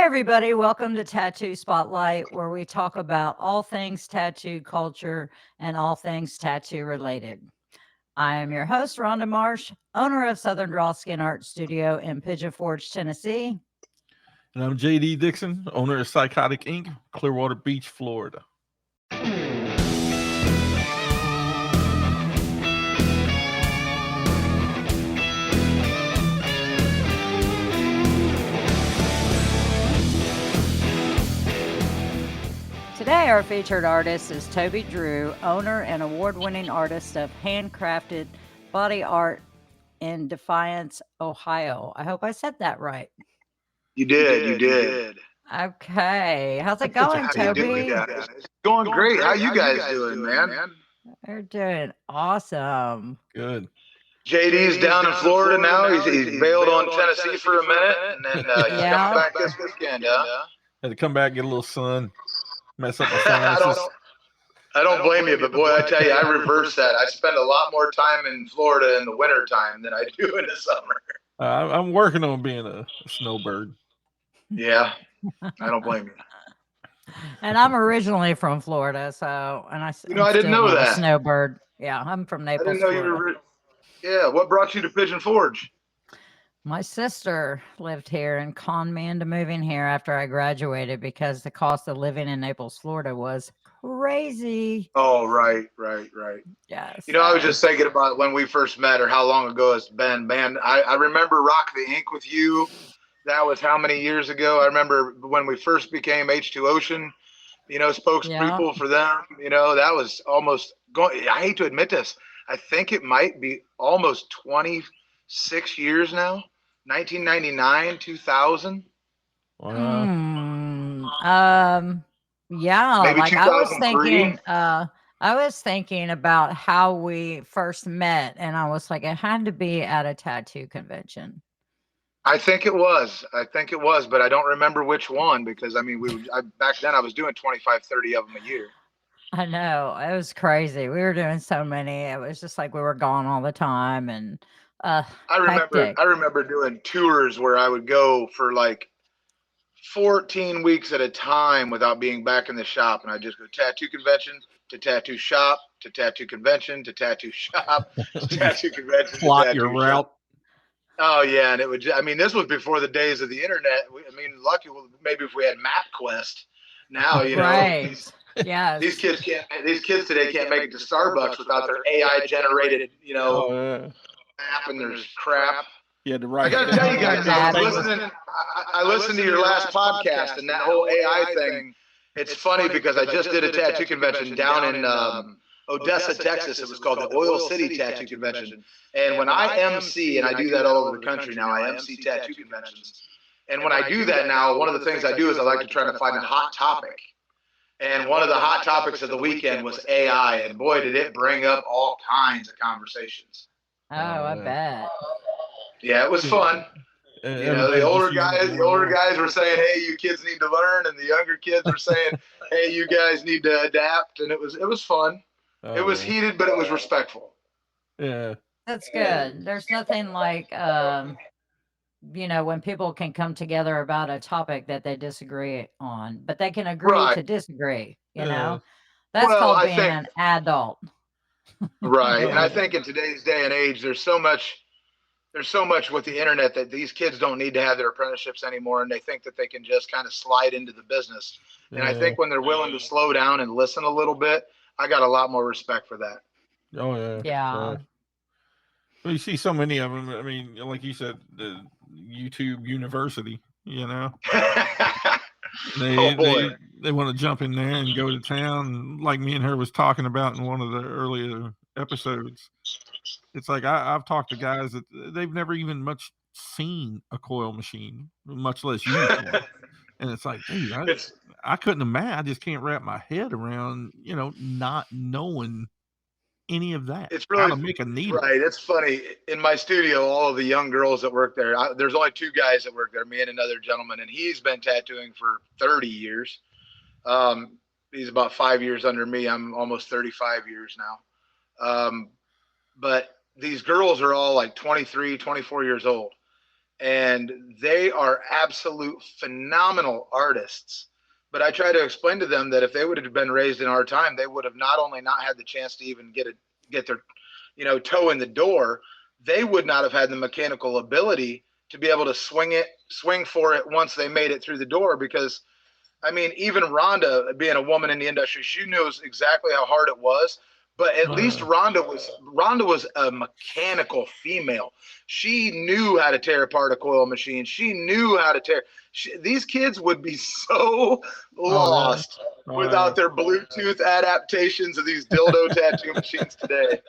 everybody. Welcome to Tattoo Spotlight, where we talk about all things tattoo culture and all things tattoo related. I am your host, Rhonda Marsh, owner of Southern Draw Skin Art Studio in Pigeon Forge, Tennessee. And I'm JD Dixon, owner of Psychotic Inc., Clearwater Beach, Florida. Today, our featured artist is Toby Drew, owner and award-winning artist of Handcrafted Body Art in Defiance, Ohio. I hope I said that right. You did. Okay. How's it going, How you doing, Toby? guys? Going great. How you guys doing, man? We're doing awesome. Good. JD's down in Florida now. He's bailed on Tennessee for a minute, and then he's coming back this weekend, huh? Had to come back, get a little sun, mess up my I sinuses. don't blame you, but boy, I tell you, I reverse that. I spend a lot more time in Florida in the winter time than I do in the summer. I'm working on being a snowbird. Yeah, I don't blame you. And I'm originally from Florida, so I didn't know not a that. snowbird. Yeah, I'm from I Naples, didn't know you Florida. were. Yeah, what brought you to Pigeon Forge? My sister lived here and conned me into moving here after I graduated because the cost of living in Naples, Florida was crazy. Oh, right. Yeah. I was just thinking about when we first met or how long ago it's been, man. I remember Rock the Ink with you. That was how many years ago? I remember when we first became H2 Ocean, spokespeople for them. That was almost going. I hate to admit this. I think it might be almost 26 years now. 1999, 2000. Yeah, Maybe like 2003. I was thinking about how we first met, and I was like, it had to be at a tattoo convention. I think it was, but I don't remember which one because back then I was doing 25, 30 of them a year. I know, it was crazy. We were doing so many. It was just like we were gone all the time, and I hectic. remember doing tours where I would go for like 14 weeks at a time without being back in the shop, and I just go tattoo convention to tattoo shop to tattoo convention to tattoo shop to tattoo convention. Plot your route. Oh yeah, and it would. This was before the days of the internet. Lucky maybe if we had MapQuest. Now right. Yeah, these kids can't. These kids today can't make it to Starbucks without their AI generated, app and their crap. Yeah, to write. I gotta tell you guys, I listened to your last podcast and that whole AI thing. It's funny because I just did a tattoo convention down in Odessa, Texas. It was called the Oil City Tattoo Convention. And when I MC, and I do that all over the country now, I MC tattoo conventions. And when I do that now, one of the things I do is I like to try to find a hot topic. And one of the hot topics of the weekend was AI. And boy, did it bring up all kinds of conversations. Oh, I bet. Yeah, it was fun. The older guys were saying, "Hey, you kids need to learn," and the younger kids were saying, "Hey, you guys need to adapt." And it was fun. It was heated, but it was respectful. Yeah, that's good. There's nothing like when people can come together about a topic that they disagree on, but they can agree to disagree. That's called being an adult. Right, and I think in today's day and age, there's so much with the internet that these kids don't need to have their apprenticeships anymore, and they think that they can just kind of slide into the business. And I think when they're willing to slow down and listen a little bit, I got a lot more respect for that. Oh yeah. Yeah. Well, you see so many of them. Like you said, the YouTube University. They want to jump in there and go to town, like me and her was talking about in one of the earlier episodes. It's like I've talked to guys that they've never even much seen a coil machine, much less used one. And it's like, dude, I couldn't imagine. I just can't wrap my head around, not knowing any of that. It's really how to make a needle. Right. It's funny. In my studio, all of the young girls that work there, there's only two guys that work there, me and another gentleman, and he's been tattooing for 30 years. He's about 5 years under me. I'm almost 35 years now. But these girls are all like 23, 24 years old. and they are absolute phenomenal artists. But I try to explain to them that if they would have been raised in our time, they would have not only not had the chance to even get their, toe in the door, they would not have had the mechanical ability to be able to swing for it once they made it through the door. Because I mean, even Rhonda, being a woman in the industry, she knows exactly how hard it was. But at least Rhonda was a mechanical female. She knew how to tear apart a coil machine. She knew how to tear. These kids would be so lost without their Bluetooth adaptations of these dildo tattoo machines today.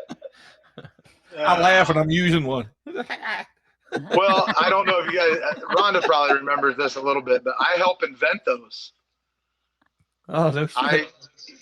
I laugh and I'm using one. Well, I don't know if you guys, Rhonda probably remembers this a little bit, but I helped invent those. Oh, no shit.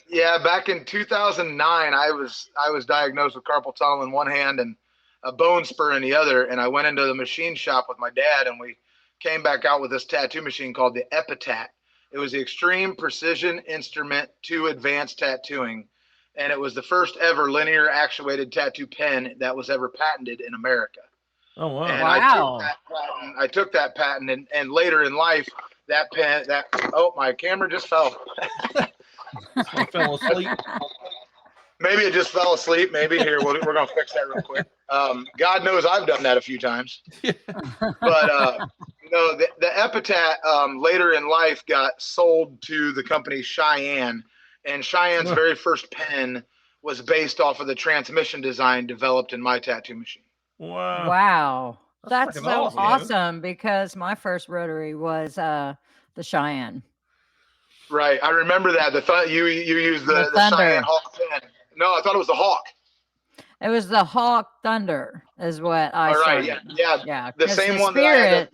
Yeah, back in 2009, I was diagnosed with carpal tunnel in one hand and a bone spur in the other, and I went into the machine shop with my dad, and we came back out with this tattoo machine called the Epitaph. It was the Extreme Precision Instrument to Advanced Tattooing, and it was the first ever linear actuated tattoo pen that was ever patented in America. Oh, wow. And Wow. I took that patent, and later in life, that pen, my camera just fell. I fell asleep. Maybe it just fell asleep. Maybe here, we're going to fix that real quick. God knows I've done that a few times. But, the Epitaph later in life got sold to the company Cheyenne. And Cheyenne's very first pen was based off of the transmission design developed in my tattoo machine. Wow. Wow. That's freaking so awesome, awesome because my first rotary was the Cheyenne. Right. I remember that. You used the Thunder. Cheyenne Hawk pen. No, I thought it was the Hawk. It was the Hawk Thunder is what I All right. started. Yeah. The 'cause same the one that I had.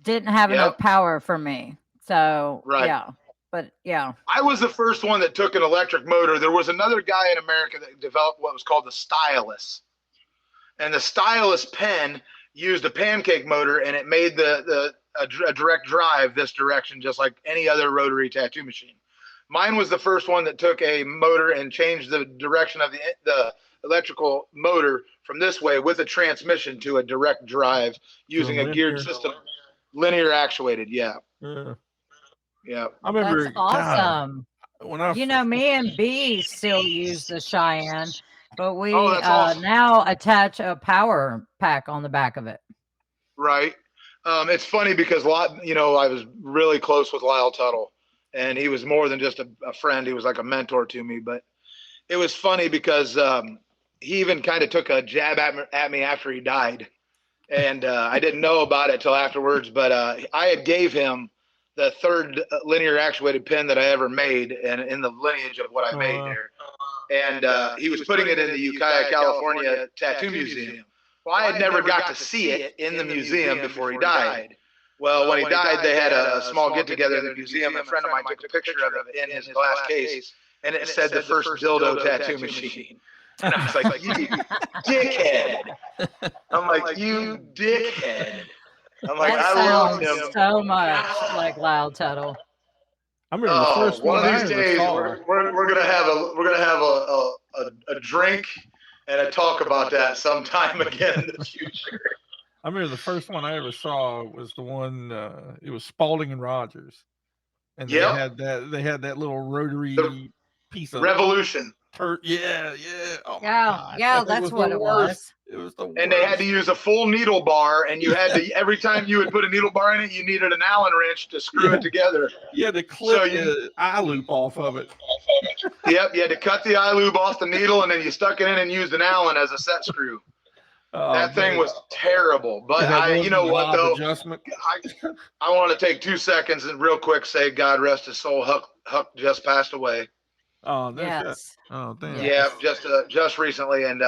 didn't have enough power for me. So, Right. yeah. But, yeah. I was the first one that took an electric motor. There was another guy in America that developed what was called the Stylus. And the Stylus pen used a pancake motor, and it made a direct drive this direction, just like any other rotary tattoo machine. Mine was the first one that took a motor and changed the direction of the electrical motor from this way with a transmission to a direct drive using a geared system, linear actuated. Yeah. Yeah. I remember. That's awesome. God, when me and B still use the Cheyenne, but we that's awesome. now attach a power pack on the back of it. Right. It's funny because I was really close with Lyle Tuttle, and he was more than just a friend. He was like a mentor to me. But it was funny because he even kind of took a jab at me after he died, and I didn't know about it till afterwards. But I had gave him the third linear actuated pen that I ever made, and in the lineage of what I made there. And he was putting it in the Ukiah, California Tattoo Museum. Well, I had never got to see it in the museum before he died. Well, when he died, they had a small get-together in the museum. A friend of mine took a picture of it in his glass case, and it said the first dildo tattoo machine. And I was like, you dickhead. I'm like, you dickhead. I'm like, That I love sounds him. so much like Loud Tuttle. I remember the first one one of I these ever days, saw. we're gonna have a drink and a talk about that sometime again in the future. I remember the first one I ever saw was the one. It was Spalding and Rogers, and they had that little rotary piece of Revolution. Yeah. Oh my Yeah, God. yeah, That thing that's the what it worst. was. It was the worst. And they had to use a full needle bar, and you had to every time you would put a needle bar in it, you needed an Allen wrench to screw it together. You had to clip the eye loop off of it. Yep, you had to cut the eye loop off the needle, and then you stuck it in and used an Allen as a set screw. That thing was terrible. But you know what though? I want to take 2 seconds and real quick say, God rest his soul. Huck just passed away. Oh, yes. Oh, damn. Yeah, just recently, and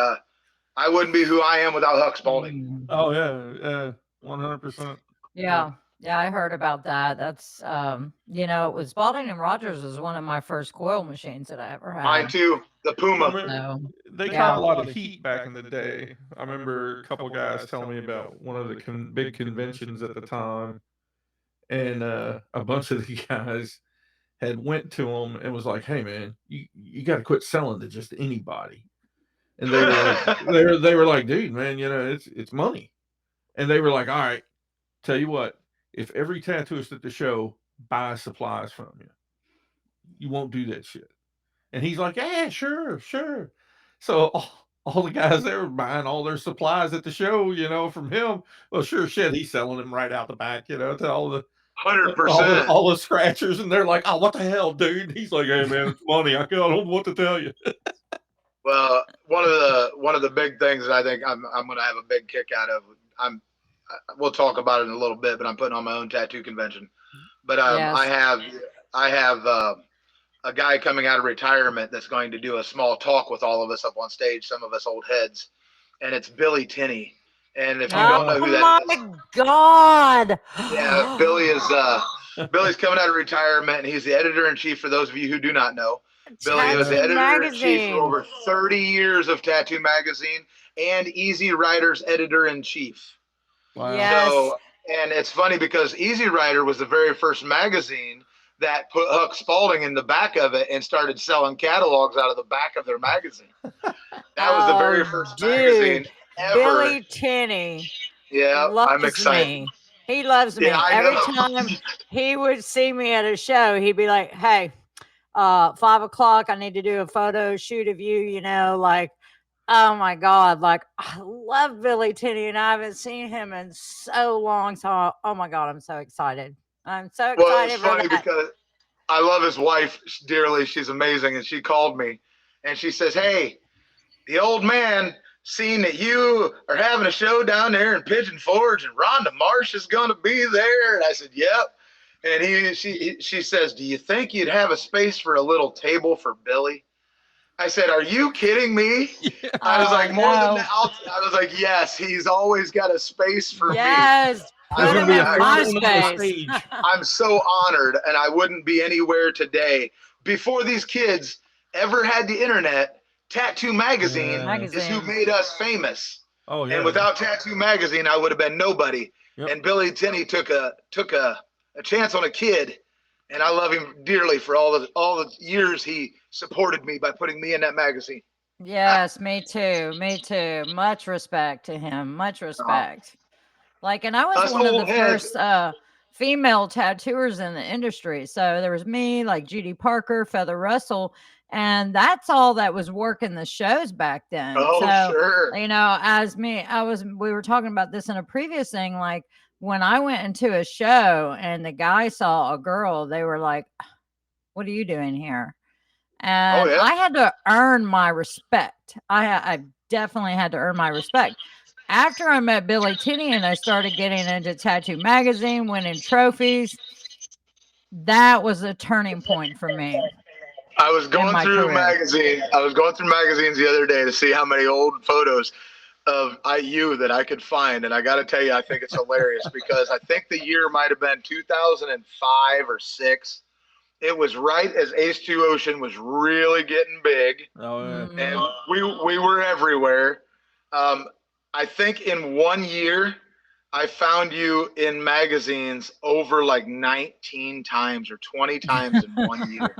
I wouldn't be who I am without Huck Spalding. Oh yeah, 100%. Yeah, I heard about that. That's it was Spalding and Rogers was one of my first coil machines that I ever had. Mine too, the Puma. They caught a lot of heat back in the day. I remember a couple guys telling me about one of the big conventions at the time, and a bunch of the guys had went to them and was like, "Hey man, you got to quit selling to just anybody." And they were like, they were like, "Dude, man, it's money." And they were like, "All right, Tell you what, if every tattooist at the show buys supplies from you, you won't do that shit. And he's like, yeah, sure, sure. So all the guys there were buying all their supplies at the show, from him. Well, sure shit, he's selling them right out the back, to all the 100%. all the scratchers, and they're like, oh, what the hell, dude? He's like, hey man, it's money. I don't know what to tell you. Well, one of the big things that I think I'm going to have a big kick out of. We'll talk about it in a little bit, but I'm putting on my own tattoo convention. But Yes. I have a guy coming out of retirement that's going to do a small talk with all of us up on stage, some of us old heads, and it's Billy Tinney. And if you don't know who that is, oh my God! Yeah, Billy's coming out of retirement, and he's the editor-in-chief. For those of you who do not know, Billy was the editor-in-chief for over 30 years of Tattoo Magazine and Easy Rider's editor-in-chief. Wow. Yes. So, and it's funny because Easy Rider was the very first magazine that put Huck Spalding in the back of it and started selling catalogs out of the back of their magazine. That was the very first magazine ever. Billy Tinney. Yeah, I'm excited. Me. He loves me. Yeah, I Every know. time he would see me at a show, he'd be like, hey, 5 o'clock, I need to do a photo shoot of you, like, oh my God, like, I love Billy Tinney, and I haven't seen him in so long. So, oh my God, I'm so excited. I'm so excited. Well, it's funny because I love his wife dearly. She's amazing. And she called me and she says, hey, the old man seen that you are having a show down there in Pigeon Forge and Rhonda Marsh is going to be there. And I said, yep. And she says, do you think you'd have a space for a little table for Billy? I said, are you kidding me? Yeah. I was like, more than that. I was like, yes, he's always got a space for me. Yes. I'm so honored, and I wouldn't be anywhere today. Before these kids ever had the internet, Tattoo Magazine is who made us famous. Oh, yeah. And without Tattoo Magazine, I would have been nobody. Yep. And Billy Tinney took a chance on a kid, and I love him dearly for all the years he supported me by putting me in that magazine. Yes, me too. Me too. Much respect to him. Much respect. And I was one of the first female tattooers in the industry. So there was me, like Judy Parker, Feather Russell, and that's all that was working the shows back then. Oh, so, sure. We were talking about this in a previous thing. Like when I went into a show and the guy saw a girl, they were like, what are you doing here? And I had to earn my respect. I definitely had to earn my respect. After I met Billy Tinney and I started getting into Tattoo Magazine, winning trophies, that was a turning point for me. I was going through magazines the other day to see how many old photos of you that I could find. And I got to tell you, I think it's hilarious because I think the year might have been 2005 or 6. It was right as Ace2 Ocean was really getting big. Oh, yeah. And we were everywhere. I think in 1 year, I found you in magazines over like 19 times or 20 times in 1 year.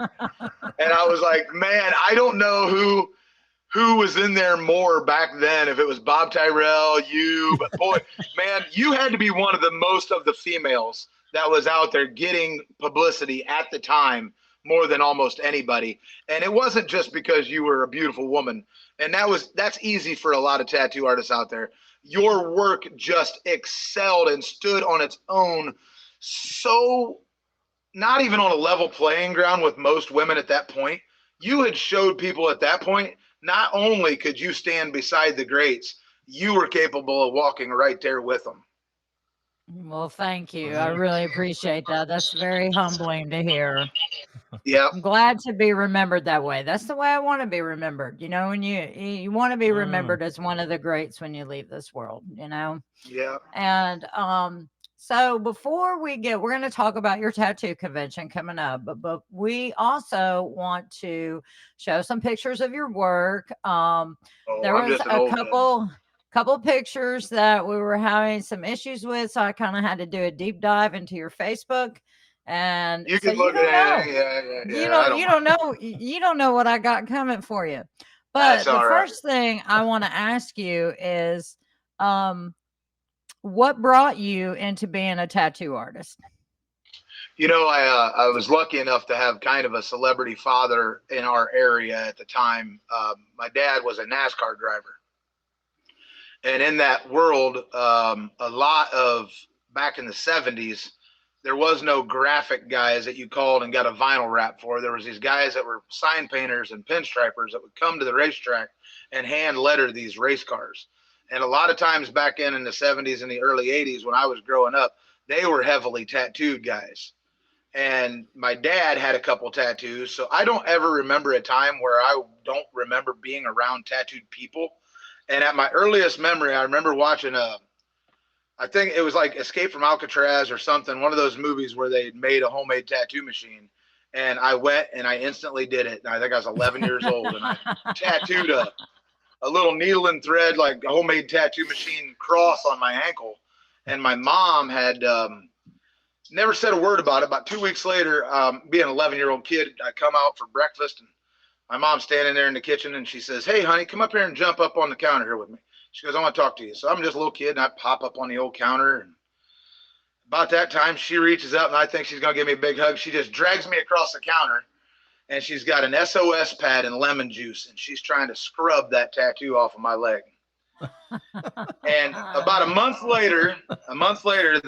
And I was like, man, I don't know who was in there more back then, if it was Bob Tyrell, you, but boy, man, you had to be one of the most of the females that was out there getting publicity at the time more than almost anybody. And it wasn't just because you were a beautiful woman. And that's easy for a lot of tattoo artists out there. Your work just excelled and stood on its own. So not even on a level playing ground with most women at that point. You had showed people at that point, not only could you stand beside the greats, you were capable of walking right there with them. Well, thank you. I really appreciate that. That's very humbling to hear. Yeah. I'm glad to be remembered that way. That's the way I want to be remembered. When you want to be remembered as one of the greats when you leave this world, Yeah. And so before we're going to talk about your tattoo convention coming up, but we also want to show some pictures of your work. There was a couple pictures that we were having some issues with, so I kind of had to do a deep dive into your Facebook. And you can look at it. You don't know what I got coming for you. But the first thing I want to ask you is, what brought you into being a tattoo artist? You know, I was lucky enough to have kind of a celebrity father in our area at the time. My dad was a NASCAR driver. And in that world, a lot of back in the 70s, there was no graphic guys that you called and got a vinyl wrap for. There was these guys that were sign painters and pinstripers that would come to the racetrack and hand letter these race cars. And a lot of times back in the 70s and the early 80s when I was growing up, they were heavily tattooed guys. And my dad had a couple tattoos. So I don't ever remember a time where I don't remember being around tattooed people. And at my earliest memory, I remember watching I think it was like Escape from Alcatraz or something, one of those movies where they made a homemade tattoo machine. And I went and I instantly did it. And I think I was 11 years old and I tattooed a little needle and thread, like a homemade tattoo machine cross on my ankle. And my mom had never said a word about it. About 2 weeks later, being an 11-year-old kid, I come out for breakfast and my mom's standing there in the kitchen and she says, "Hey, honey, come up here and jump up on the counter here with me." She goes, "I want to talk to you." So I'm just a little kid and I pop up on the old counter. And about that time, she reaches up and I think she's going to give me a big hug. She just drags me across the counter and she's got an SOS pad and lemon juice and she's trying to scrub that tattoo off of my leg. And about a month later,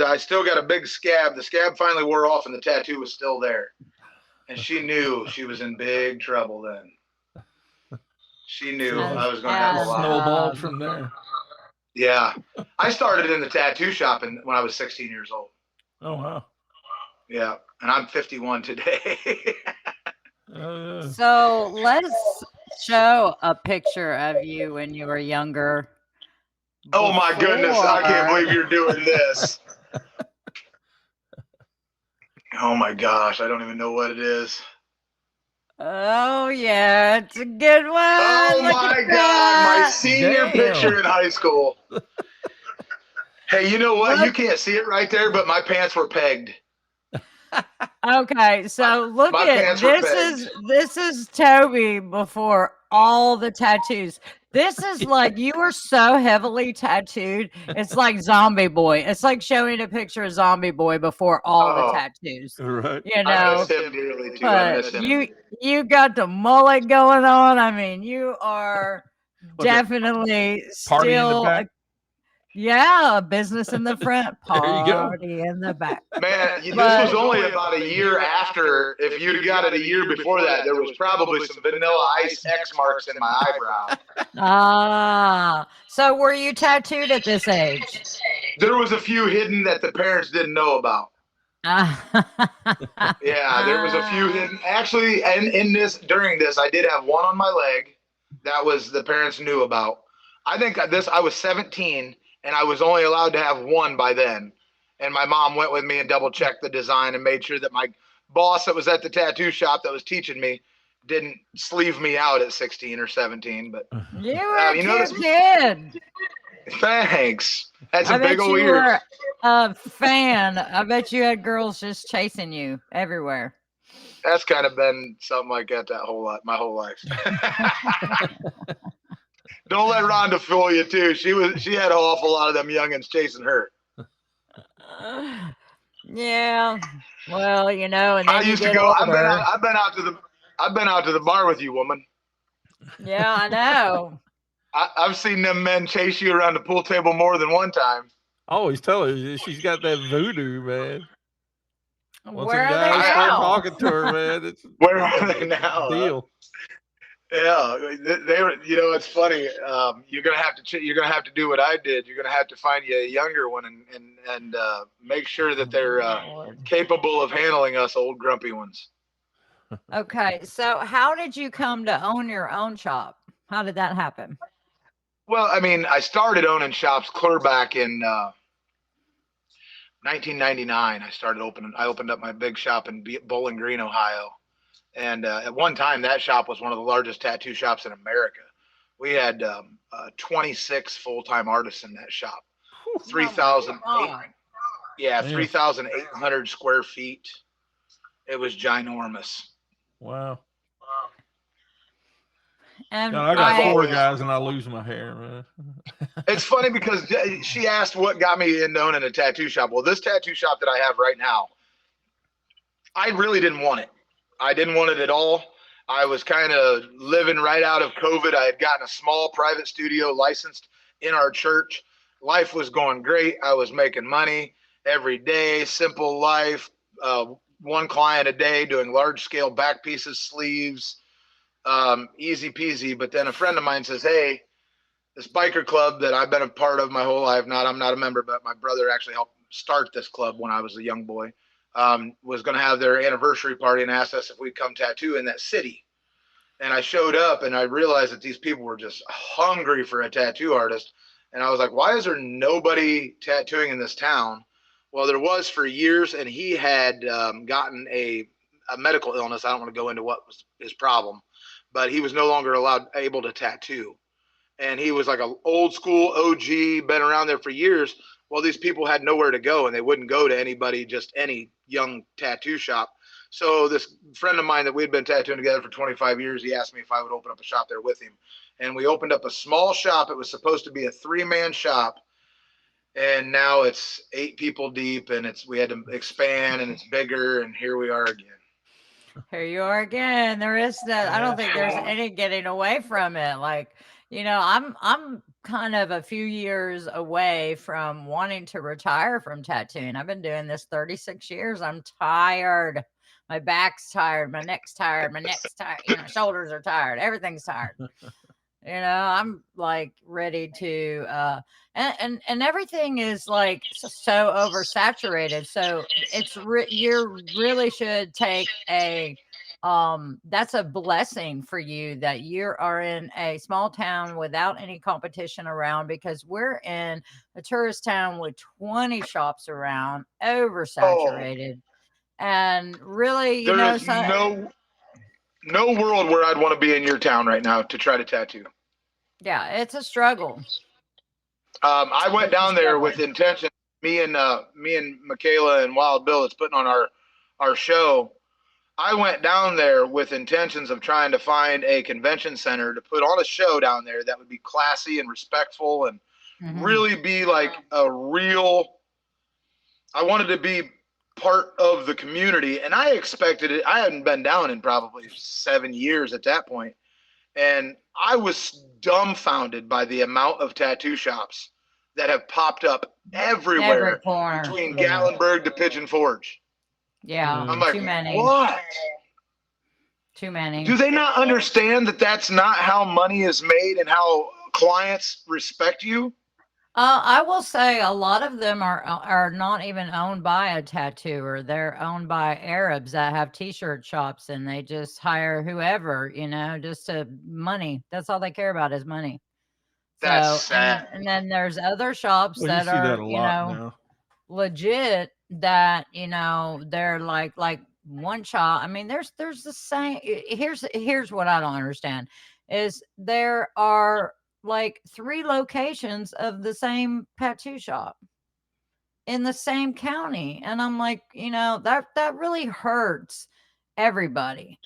I still got a big scab. The scab finally wore off and the tattoo was still there. And she knew she was in big trouble then. She knew I was going to have a lot. Snowballed from there. Yeah. I started in the tattoo shop when I was 16 years old. Oh, wow. Yeah. And I'm 51 today. So let's show a picture of you when you were younger. Oh, my goodness. I can't believe you're doing this. Oh, my gosh. I don't even know what it is. Oh, yeah. It's a good one. Oh, my God. My senior picture in high school. Hey, you know what? You can't see it right there, but my pants were pegged. Okay, so look at this. This is Toby before all the tattoos. This is like you are so heavily tattooed. It's like Zombie Boy. It's like showing a picture of Zombie Boy before all the tattoos. Right. You know, I miss him dearly too. but you got the mullet going on. I mean, you are definitely party in the still. back? Yeah, business in the front, There you go. party in the back. Man, this was only about a year after. If you'd got it a year before that, there was probably some Vanilla Ice X marks in my eyebrow. Ah, so were you tattooed at this age? There was a few hidden that the parents didn't know about. Yeah, there was a few hidden. Actually, and during this, I did have one on my leg that was the parents knew about. I think I was 17 and I was only allowed to have one by then. And my mom went with me and double checked the design and made sure that my boss that was at the tattoo shop that was teaching me didn't sleeve me out at 16 or 17. But you were a cute kid. Thanks. That's a big old ear. You were a fan. I bet you had girls just chasing you everywhere. That's kind of been something like that my whole life. Don't let Rhonda fool you too. She had an awful lot of them youngins chasing her. Yeah. Well, you know, and then I used to go. I've been out to the bar with you, woman. Yeah, I know. I've seen them men chase you around the pool table more than one time. I always tell her she's got that voodoo, man. Once Where some are they guys start now? talking to her, man, it's Where are they now? deal. Yeah, they were. You know, it's funny. You're gonna have to do what I did. You're gonna have to find you a younger one and make sure that they're capable of handling us old grumpy ones. Okay, so how did you come to own your own shop? How did that happen? Well, I mean, I started owning shops clear back in 1999. I opened up my big shop in Bowling Green, Ohio. And at one time, that shop was one of the largest tattoo shops in America. We had 26 full-time artists in that shop. 3,800 square feet. It was ginormous. Wow. And God, I got I- four guys and I lose my hair, man. It's funny because she asked what got me into owning a tattoo shop. Well, this tattoo shop that I have right now, I really didn't want it. I didn't want it at all. I was kind of living right out of COVID. I had gotten a small private studio licensed in our church. Life was going great. I was making money every day, simple life, one client a day, doing large scale back pieces, sleeves, easy peasy. But then a friend of mine says, hey, this biker club that I've been a part of my whole life, I'm not a member, but my brother actually helped start this club when I was a young boy, was going to have their anniversary party and asked us if we'd come tattoo in that city. And I showed up and I realized that these people were just hungry for a tattoo artist. And I was like, why is there nobody tattooing in this town? Well, there was for years, and he had gotten a medical illness. I don't want to go into what was his problem, but he was no longer able to tattoo. And he was like an old school OG, been around there for years. Well, these people had nowhere to go, and they wouldn't go to anybody, just any young tattoo shop. So this friend of mine that we'd been tattooing together for 25 years, he asked me if I would open up a shop there with him. And we opened up a small shop. It was supposed to be a 3-man shop. And now it's 8 people deep, and we had to expand, and it's bigger, and here we are again. Here you are again. There is that. I don't think there's any getting away from it. Like, I'm kind of a few years away from wanting to retire from tattooing. I've been doing this 36 years. I'm tired. My back's tired. My neck's tired. My neck's tired. Shoulders are tired. Everything's tired. I'm like ready to and everything is like so oversaturated. So you really should take that's a blessing for you that you are in a small town without any competition around, because we're in a tourist town with 20 shops around, oversaturated. And really, there is no world where I'd want to be in your town right now to try to tattoo. Yeah, it's a struggle. I went down there with intention. Me and Michaela and Wild Bill that's putting on our show. I went down there with intentions of trying to find a convention center to put on a show down there that would be classy and respectful and really be like a real. I wanted to be part of the community, and I expected it. I hadn't been down in probably 7 years at that point, and I was dumbfounded by the amount of tattoo shops that have popped up everywhere between Gatlinburg to Pigeon Forge. Yeah, I'm like, too many. What? Too many. Do they not understand that that's not how money is made and how clients respect you? I will say a lot of them are not even owned by a tattooer. They're owned by Arabs that have t-shirt shops, and they just hire whoever, just to money. That's all they care about is money. That's so, sad. And then there's other shops Well, that you see are, that a lot now. legit, that, they're like one shop. I mean, there's the same. Here's what I don't understand is there are like 3 locations of the same tattoo shop in the same county. And I'm like, that really hurts everybody.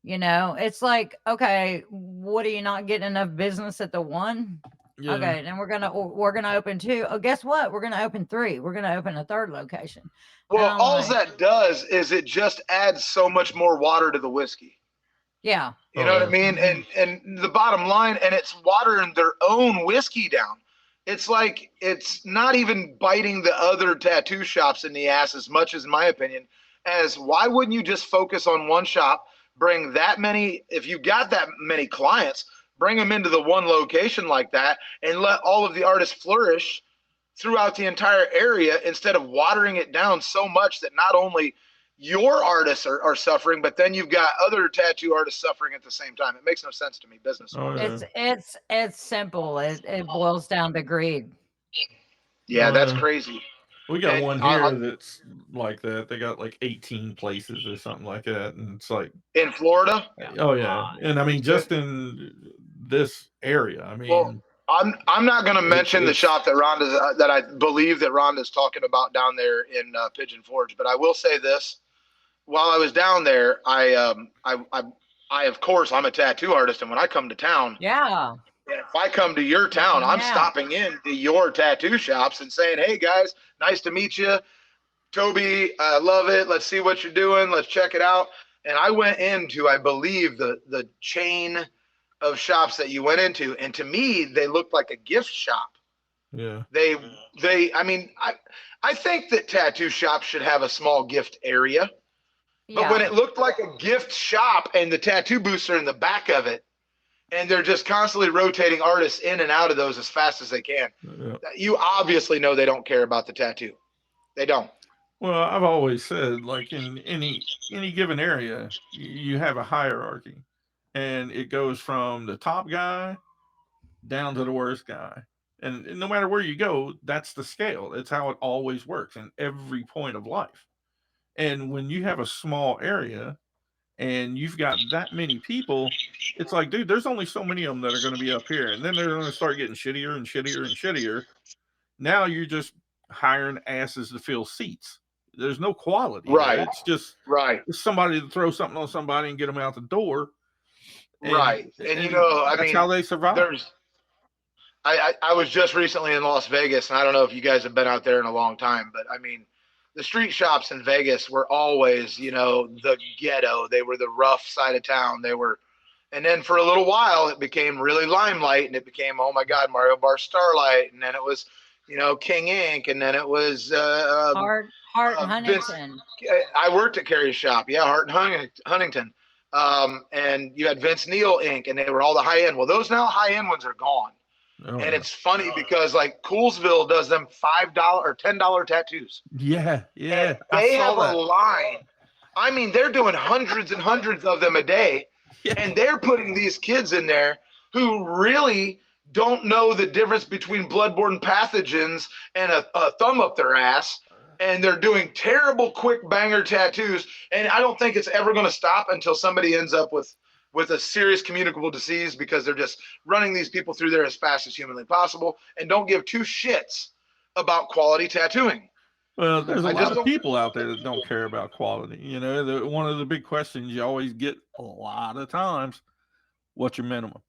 It's like, okay, what, are you not getting enough business at the one? Yeah. Okay, then we're gonna open 2. Oh, guess what? We're gonna open 3. We're gonna open a 3rd location. Well, all that does is it just adds so much more water to the whiskey. Yeah. You know what I mean? And the bottom line, and it's watering their own whiskey down. It's like, it's not even biting the other tattoo shops in the ass as much, as my opinion, as why wouldn't you just focus on one shop, bring that many, if you got that many clients, bring them into the one location like that and let all of the artists flourish throughout the entire area instead of watering it down so much that not only your artists are suffering, but then you've got other tattoo artists suffering at the same time. It makes no sense to me, business. It's simple. It boils down to greed. Yeah, that's crazy. We got one here that's like that. They got like 18 places or something like that, and it's like in Florida. Oh yeah, and I mean just in this area. I mean, well, I'm not going to mention the shop that I believe that Rhonda's talking about down there in Pigeon Forge, but I will say this: while I was down there, I of course, I'm a tattoo artist, and when I come to town, Yeah. if I come to your town, I'm stopping into your tattoo shops and saying, "Hey guys, nice to meet you, Toby. I love it. Let's see what you're doing. Let's check it out." And I went into, I believe, the chain of shops that you went into, and to me, they looked like a gift shop. Yeah. I mean, I think that tattoo shops should have a small gift area. But when it looked like a gift shop and the tattoo booths are in the back of it, and they're just constantly rotating artists in and out of those as fast as they can, you obviously know they don't care about the tattoo. They don't. Well, I've always said, like in any given area, you have a hierarchy, and it goes from the top guy down to the worst guy. And no matter where you go, that's the scale. It's how it always works in every point of life. And when you have a small area and you've got that many people, it's like, dude, there's only so many of them that are going to be up here. And then they're going to start getting shittier and shittier and shittier. Now you're just hiring asses to fill seats. There's no quality. Right. It's just It's somebody to throw something on somebody and get them out the door. And, right. And you know, I that's mean, how they survive. I was just recently in Las Vegas, and I don't know if you guys have been out there in a long time, but I mean, the street shops in Vegas were always, you know, the ghetto. They were the rough side of town. And then for a little while, it became really limelight, and it became, oh my God, Mario Bar Starlight, and then it was, you know, King Ink, and then it was Hart and Huntington. I worked at Carrie's shop, Hart and Huntington, and you had Vince Neil Ink, and they were all the high end. Well, those now high end ones are gone. And it's funny because like Coolsville does them $5 or $10 tattoos. Yeah. And they have a line. I mean, they're doing hundreds and hundreds of them a day. Yeah. And they're putting these kids in there who really don't know the difference between bloodborne pathogens and a thumb up their ass. And they're doing terrible quick banger tattoos. And I don't think it's ever going to stop until somebody ends up with a serious communicable disease, because they're just running these people through there as fast as humanly possible and don't give two shits about quality tattooing. Well, there's a lot of people out there that don't care about quality. You know, one of the big questions you always get a lot of times, what's your minimum?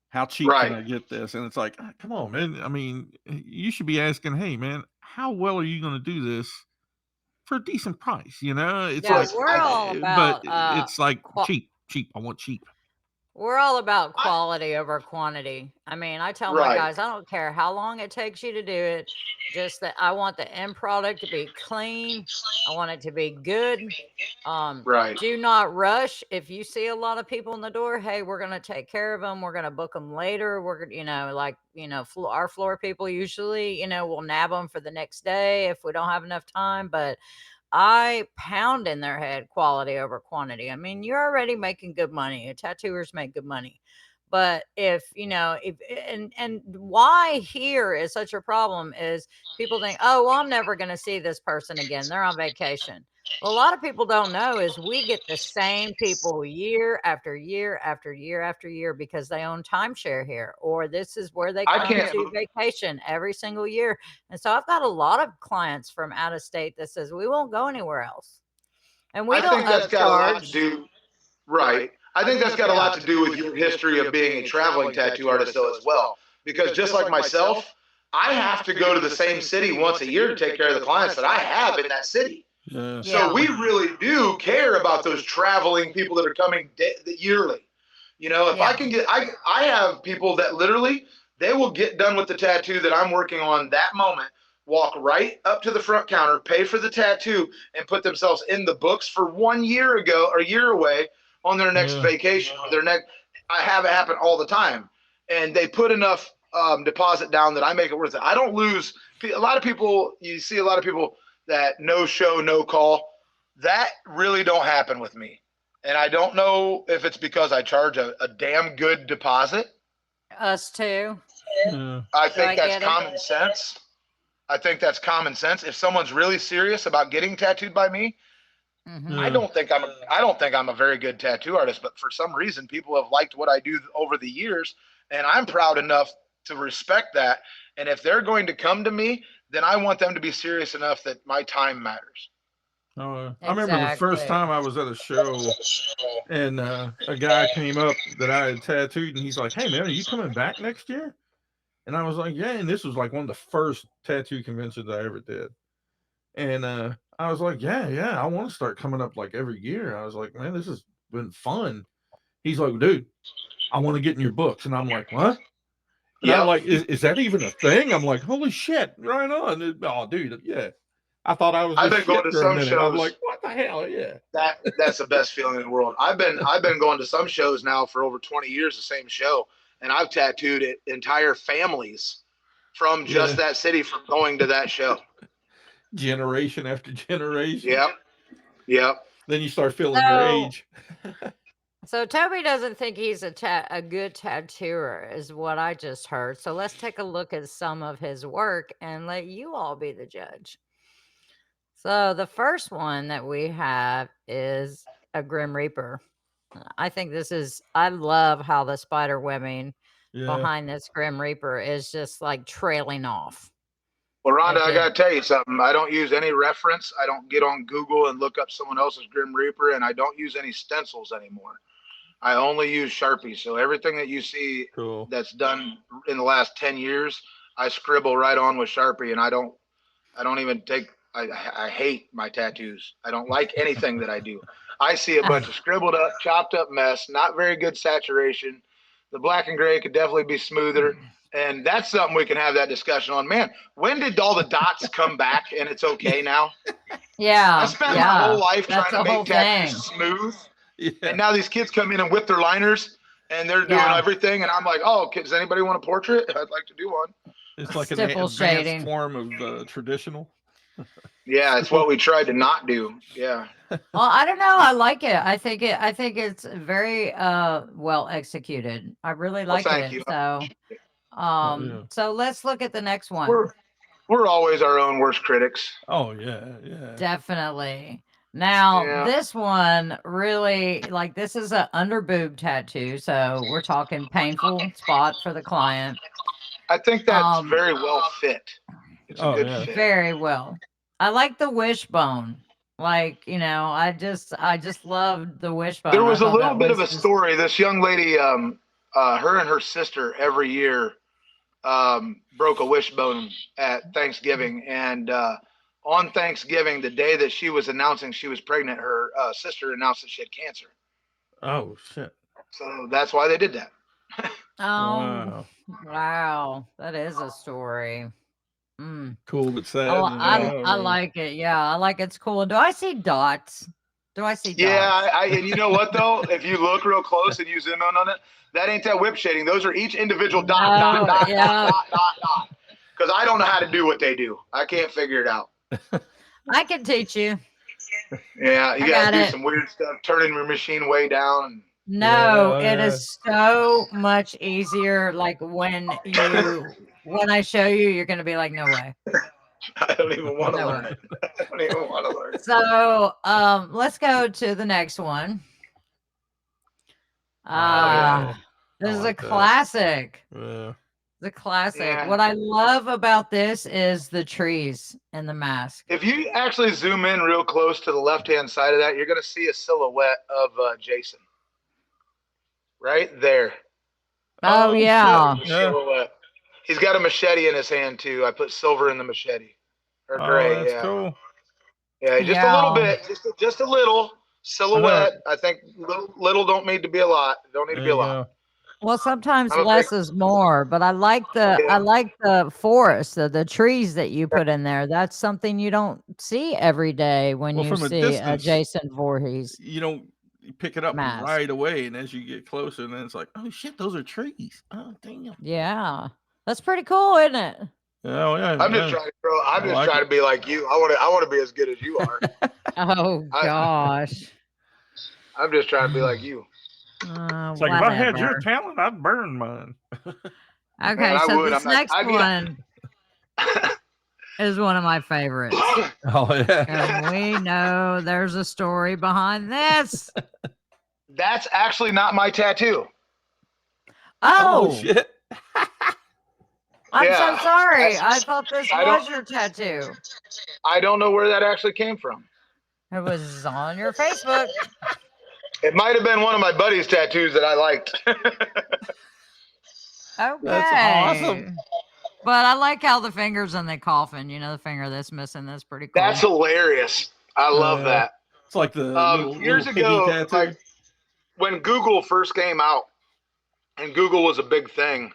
How cheap can I get this? And it's like, come on, man. I mean, you should be asking, hey, man, how well are you going to do this for a decent price? You know, it's like, we're all about, but it's like cheap. I want cheap. We're all about quality over quantity. I mean, I tell my guys, I don't care how long it takes you to do it. Just that I want the end product to be clean. I want it to be good. Do not rush. If you see a lot of people in the door, hey, we're going to take care of them. We're going to book them later. We're going to, our floor people usually, we'll nab them for the next day if we don't have enough time. But I pound in their head quality over quantity. I mean, you're already making good money. Tattooers make good money. But if why here is such a problem is people think, oh, well, I'm never going to see this person again. They're on vacation. Well, a lot of people don't know is we get the same people year after year after year after year because they own timeshare here, or this is where they come to vacation every single year. And so I've got a lot of clients from out of state that says we won't go anywhere else. And we don't think that's got a lot to do. Right. I think that's got a lot to do with your history of being a traveling tattoo artist though as well. Because just like myself, I have to go to the same city once a year to take care of the clients that I have in that city. Yeah. So we really do care about those traveling people that are coming yearly. You know, if I can get, I have people that literally, they will get done with the tattoo that I'm working on that moment, walk right up to the front counter, pay for the tattoo, and put themselves in the books for 1 year ago or a year away on their next vacation. I have it happen all the time. And they put enough deposit down that I make it worth it. I don't lose. A lot of people, you see a lot of people that no show, no call. That really don't happen with me. And I don't know if it's because I charge a damn good deposit. Us too. I think that's common sense. I think that's common sense. If someone's really serious about getting tattooed by me, I don't think I'm a very good tattoo artist, but for some reason people have liked what I do over the years, and I'm proud enough to respect that. And if they're going to come to me, then I want them to be serious enough that my time matters. I remember the first time I was at a show and a guy came up that I had tattooed and he's like, "Hey man, are you coming back next year?" And I was like, "Yeah." And this was like one of the first tattoo conventions I ever did. And I was like, yeah, I want to start coming up like every year. I was like, man, this has been fun. He's like, dude, I want to get in your books. And I'm like, what? And I'm like, is that even a thing? I'm like, holy shit, right on. Oh, dude, yeah. I thought I was I've just been going shit to for a some minute. shows. I'm like, what the hell? Yeah. That's the best feeling in the world. I've been going to some shows now for over 20 years, the same show, and I've tattooed entire families from just that city from going to that show. Generation after generation. Yep. Then you start feeling your age. So Toby doesn't think he's a good tattooer, is what I just heard. So let's take a look at some of his work and let you all be the judge. So the first one that we have is a Grim Reaper. I think I love how the spider webbing behind this Grim Reaper is just like trailing off. Well, Rhonda, I got to tell you something. I don't use any reference. I don't get on Google and look up someone else's Grim Reaper, and I don't use any stencils anymore. I only use Sharpie. So everything that you see that's done in the last 10 years, I scribble right on with Sharpie, and I don't even take, I hate my tattoos. I don't like anything that I do. I see a bunch of scribbled up, chopped up mess, not very good saturation. The black and gray could definitely be smoother. And that's something we can have that discussion on. Man, when did all the dots come back and it's okay now? Yeah. I spent my whole life trying to make tattoos smooth. Yeah. And now these kids come in and whip their liners and they're doing everything. And I'm like, oh, does anybody want a portrait? I'd like to do one. It's like an advanced form of traditional. Yeah, it's what we tried to not do. Yeah. Well, I don't know. I like it. I think it's very well executed. I really like it. Thank you. So so let's look at the next one. We're always our own worst critics. Oh yeah. Definitely. Now this one really, like, this is an under boob tattoo, so we're talking painful spot for the client. I think that's very well fit. It's a good fit. Very well. I like the wishbone. Like, I just loved the wishbone. There was a little bit of a story. This young lady, her and her sister every year broke a wishbone at Thanksgiving. And on Thanksgiving, the day that she was announcing she was pregnant, her sister announced that she had cancer. Oh, shit. So that's why they did that. Wow. That is a story. Cool, but sad. I like it. Yeah, I like it's cool. Do I see dots? Yeah, and you know what though? If you look real close and you zoom in on it, that ain't that whip shading. Those are each individual dot. Because I don't know how to do what they do. I can't figure it out. I can teach you. Yeah, you gotta do some weird stuff, turning your machine way down. It is so much easier. Like when I show you, you're gonna be like, no way. I don't even want to learn it. I don't even want to learn it. So let's go to the next one. This is a classic. Yeah. The classic. Yeah. What I love about this is the trees and the mask. If you actually zoom in real close to the left-hand side of that, you're going to see a silhouette of Jason. Right there. Oh yeah. Silhouette. He's got a machete in his hand too. I put silver in the machete. Or gray. That's cool. Yeah, just a little bit. Just a little silhouette. I think little don't need to be a lot. Don't need to be a lot. Well, sometimes less is more, but I like the forest, the trees that you put in there. That's something you don't see every day when you see a Jason Voorhees. You don't pick it up right away, and as you get closer, and then it's like, oh shit, those are trees. Oh damn. Yeah, that's pretty cool, isn't it? Oh yeah. I'm just trying to be like you. I want to be as good as you are. Oh gosh. I'm just trying to be like you. It's like if I had your talent, I'd burn mine. Okay, so this next one is one of my favorites. Oh yeah. And we know there's a story behind this. That's actually not my tattoo. Oh shit. I'm so sorry. I thought this was your tattoo. I don't know where that actually came from. It was on your Facebook. It might have been one of my buddy's tattoos that I liked. Okay. That's awesome. But I like how the finger's in the coffin. You know, the finger that's missing. That's pretty cool. That's hilarious. I love that. It's like the Years little piggy ago, tattoo. like when Google first came out, and Google was a big thing,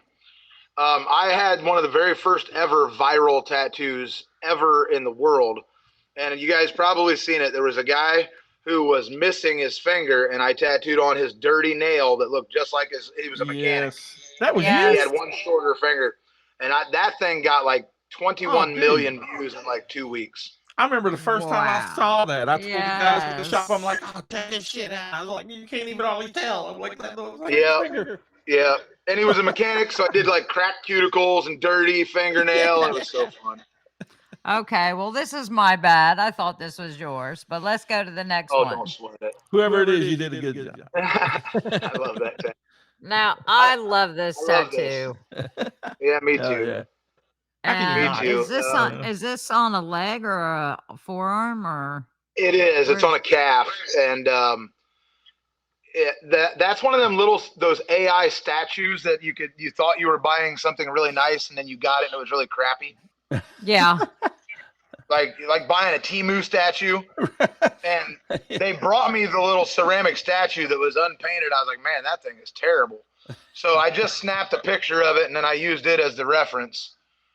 I had one of the very first ever viral tattoos ever in the world. And you guys probably seen it. There was a guy who was missing his finger, and I tattooed on his dirty nail that looked just like he was a mechanic. Yes. That was Yes. He you? had one shorter finger. And that thing got like 21 million views in like 2 weeks. I remember the first time I Wow. saw that. I told the guys at the Yes. shop, I'm like, oh, check this shit out. I was like, you can't even always tell. I'm like, that looks like Yeah. his finger. Yeah. And he was a mechanic, so I did like cracked cuticles and dirty fingernail. And it was so fun. Okay, well, this is my bad. I thought this was yours, but let's go to the next Oh, one. don't sweat it. Whoever it is, you did a good job. I love that tattoo. Now, I love this I love this. tattoo. Yeah, me too. Oh, yeah. And Me too. is this on a leg or a forearm or? It is. It's on a calf, and that's one of them those AI statues that you thought you were buying something really nice, and then you got it and it was really crappy. Yeah. Like buying a Temu statue, and they brought me the little ceramic statue that was unpainted. I was like, man, that thing is terrible. So I just snapped a picture of it, and then I used it as the reference.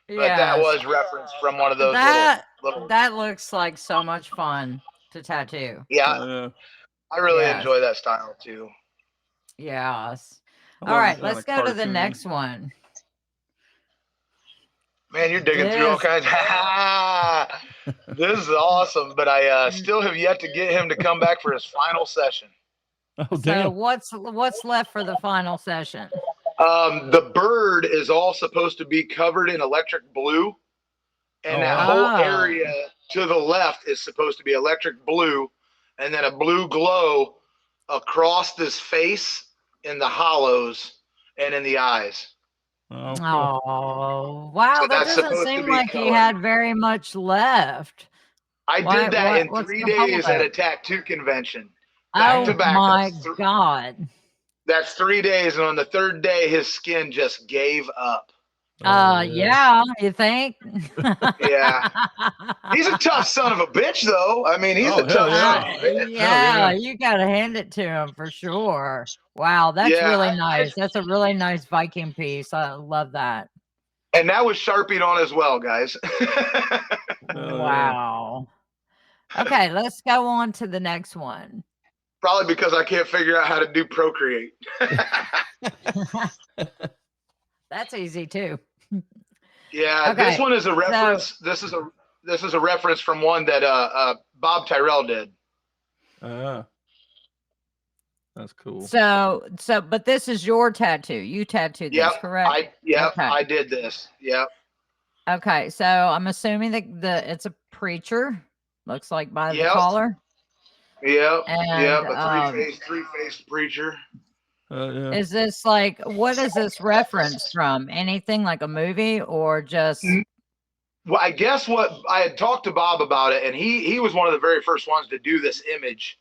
But that was referenced from one of those little. That looks like so much fun to tattoo. Yeah, I really enjoy that style too. Yes. All right, let's go to the next one. Man, you're digging through all kinds. This is awesome, but I still have yet to get him to come back for his final session. Oh, damn. So what's left for the final session? The bird is all supposed to be covered in electric blue, and that whole area to the left is supposed to be electric blue, and then a blue glow across this face, in the hollows, and in the eyes. Oh, cool. Oh, wow. So That that's doesn't supposed to seem be like he colored. had very much left. I did that in what's 3 the whole days of at it? a tattoo convention. Back Oh to back. my God. That's 3 days, and on the third day, his skin just gave up. Yeah, you think? Yeah. He's a tough son of a bitch, though. I mean, he's a tough son of a bitch. Yeah, you gotta hand it to him for sure. Wow, that's really nice. That's a really nice Viking piece. I love that. And that was Sharpied on as well, guys. Wow. Okay, let's go on to the next one. Probably because I can't figure out how to do Procreate. That's easy too. Yeah, Okay, this one is a reference. This is a reference from one that Bob Tyrrell did. That's cool. But this is your tattoo. You tattooed this, correct? I did this. Yep. Okay, so I'm assuming that it's a preacher. Looks like by the collar. Yep. And, yep. A three-faced preacher. Is this like, what is this reference from? Anything like a movie or just? Well, I guess what I had talked to Bob about it, and he was one of the very first ones to do this image.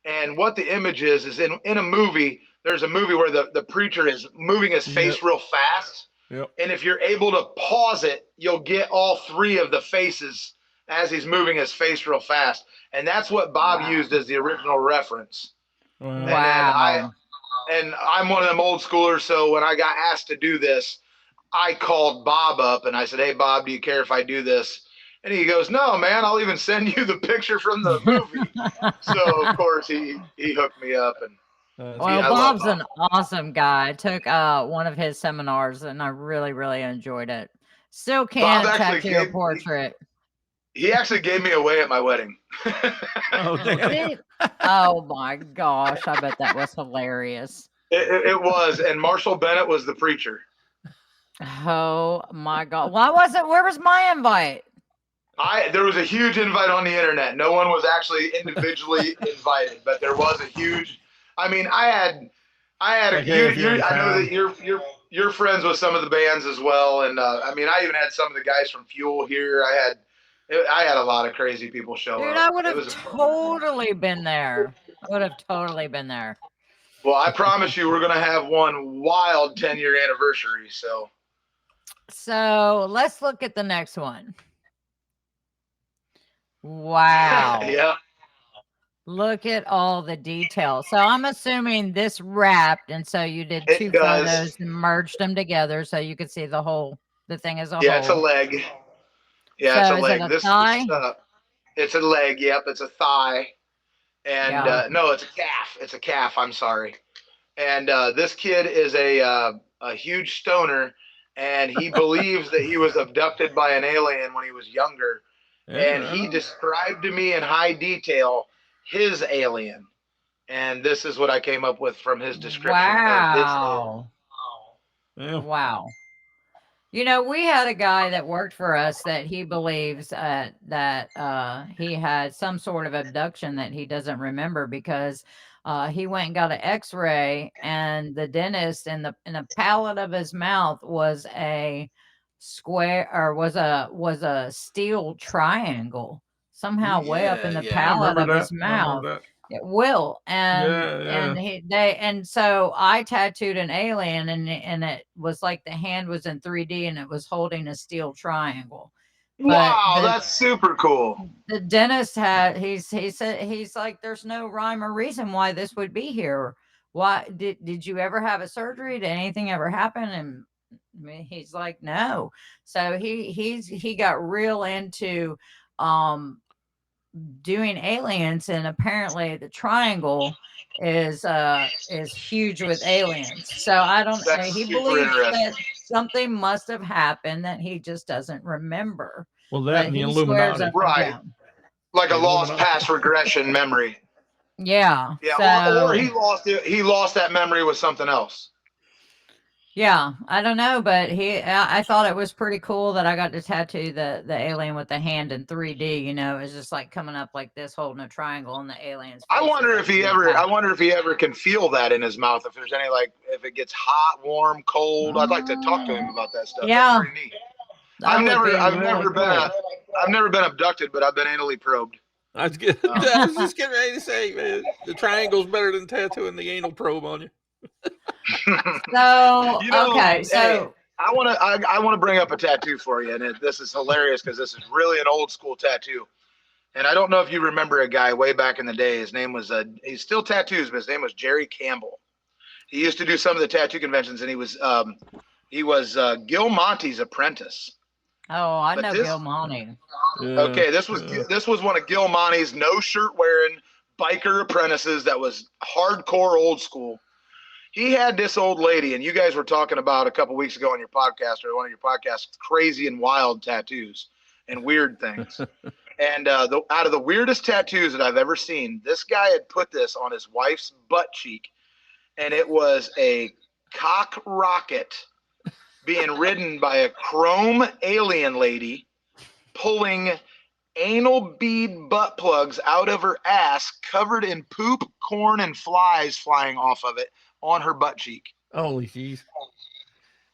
And what the image is in a movie, there's a movie where the preacher is moving his face real fast. Yep. And if you're able to pause it, you'll get all three of the faces as he's moving his face real fast. And that's what Bob used as the original reference. Wow. And I'm one of them old schoolers, so when I got asked to do this, I called Bob up and I said, "Hey, Bob, do you care if I do this?" And he goes, "No, man, I'll even send you the picture from the movie." So, of course, he hooked me up. And Bob's an awesome guy. I took one of his seminars and I really, really enjoyed it. Still can't tattoo a portrait. He actually gave me away at my wedding. Oh, damn. Oh my gosh, I bet that was hilarious. It was, and Marshall Bennett was the preacher. Oh my God. Where was my invite? There was a huge invite on the internet. No one was actually individually invited, but there was a huge, I mean, I had a huge, I know that you're friends with some of the bands as well. And I mean, I even had some of the guys from Fuel here. I had I had a lot of crazy people show Dude, up. I would It have was totally been there. I would have totally been there. well, I promise you, we're gonna have one wild 10-year anniversary. So So let's look at the next one. Wow. yeah, Look at all the details. So I'm assuming this wrapped, and so you did it two does. photos and merged them together so you could see the thing as a Yeah, it's a whole. leg. Yeah, it's So a is it leg. a This thigh? it's a leg. Yep, it's a thigh. And Yeah. no, it's a calf. It's a calf. I'm sorry. And this kid is a huge stoner, and he believes that he was abducted by an alien when he was younger. And he described to me in high detail his alien. And this is what I came up with from his description of his alien. Wow. Wow. You know, we had a guy that worked for us that he believes that he had some sort of abduction that he doesn't remember because he went and got an X-ray, and the dentist in the palate of his mouth was a square, or was a steel triangle somehow way up in the I palate remember of his that. I remember mouth. that. It will. And so I tattooed an alien, and it was like the hand was in 3D and it was holding a steel triangle. But Wow, that's super cool. the dentist he said, he's like, there's no rhyme or reason why this would be here. Why did you ever have a surgery? Did anything ever happen? And I mean, he's like, no. So he got real into doing aliens, and apparently the triangle is huge with aliens. So I don't That's he super believes interesting. that something must have happened that he just doesn't remember. Well, that But and the he swears Illuminati. up and Right. down. Like a The lost Illuminati. past regression memory. Yeah. Yeah, So or he lost it. He lost that memory with something else. yeah, I don't know, but I thought it was pretty cool that I got to tattoo the alien with the hand in 3D. You know, it was just like coming up like this, holding a triangle, and the alien's face. I wonder is if like he in the ever. I back. wonder if he ever can feel that in his mouth. If there's any if it gets hot, warm, cold. I'd like to talk to him about that stuff. Yeah. That's pretty neat. That would be I've really never been cool. I've never been abducted, but I've been anally probed. I was just getting ready to say, man, the triangle's better than tattooing the anal probe on you. So You know, okay, hey, so I want to bring up a tattoo for you, and this is hilarious because this is really an old school tattoo. And I don't know if you remember a guy way back in the day. His name was he still tattoos, but his name was Jerry Campbell. He used to do some of the tattoo conventions, and he was Gil Monty's apprentice. oh, I But know this- Gil Monty. Yeah, Okay, this was one of Gil Monty's no shirt wearing biker apprentices that was hardcore old school. He had this old lady, and you guys were talking about a couple weeks ago on your podcast or one of your podcasts, crazy and wild tattoos and weird things. And out of the weirdest tattoos that I've ever seen, this guy had put this on his wife's butt cheek, and it was a cock rocket being ridden by a chrome alien lady pulling anal bead butt plugs out of her ass covered in poop, corn, and flies flying off of it on her butt cheek. Holy jeez.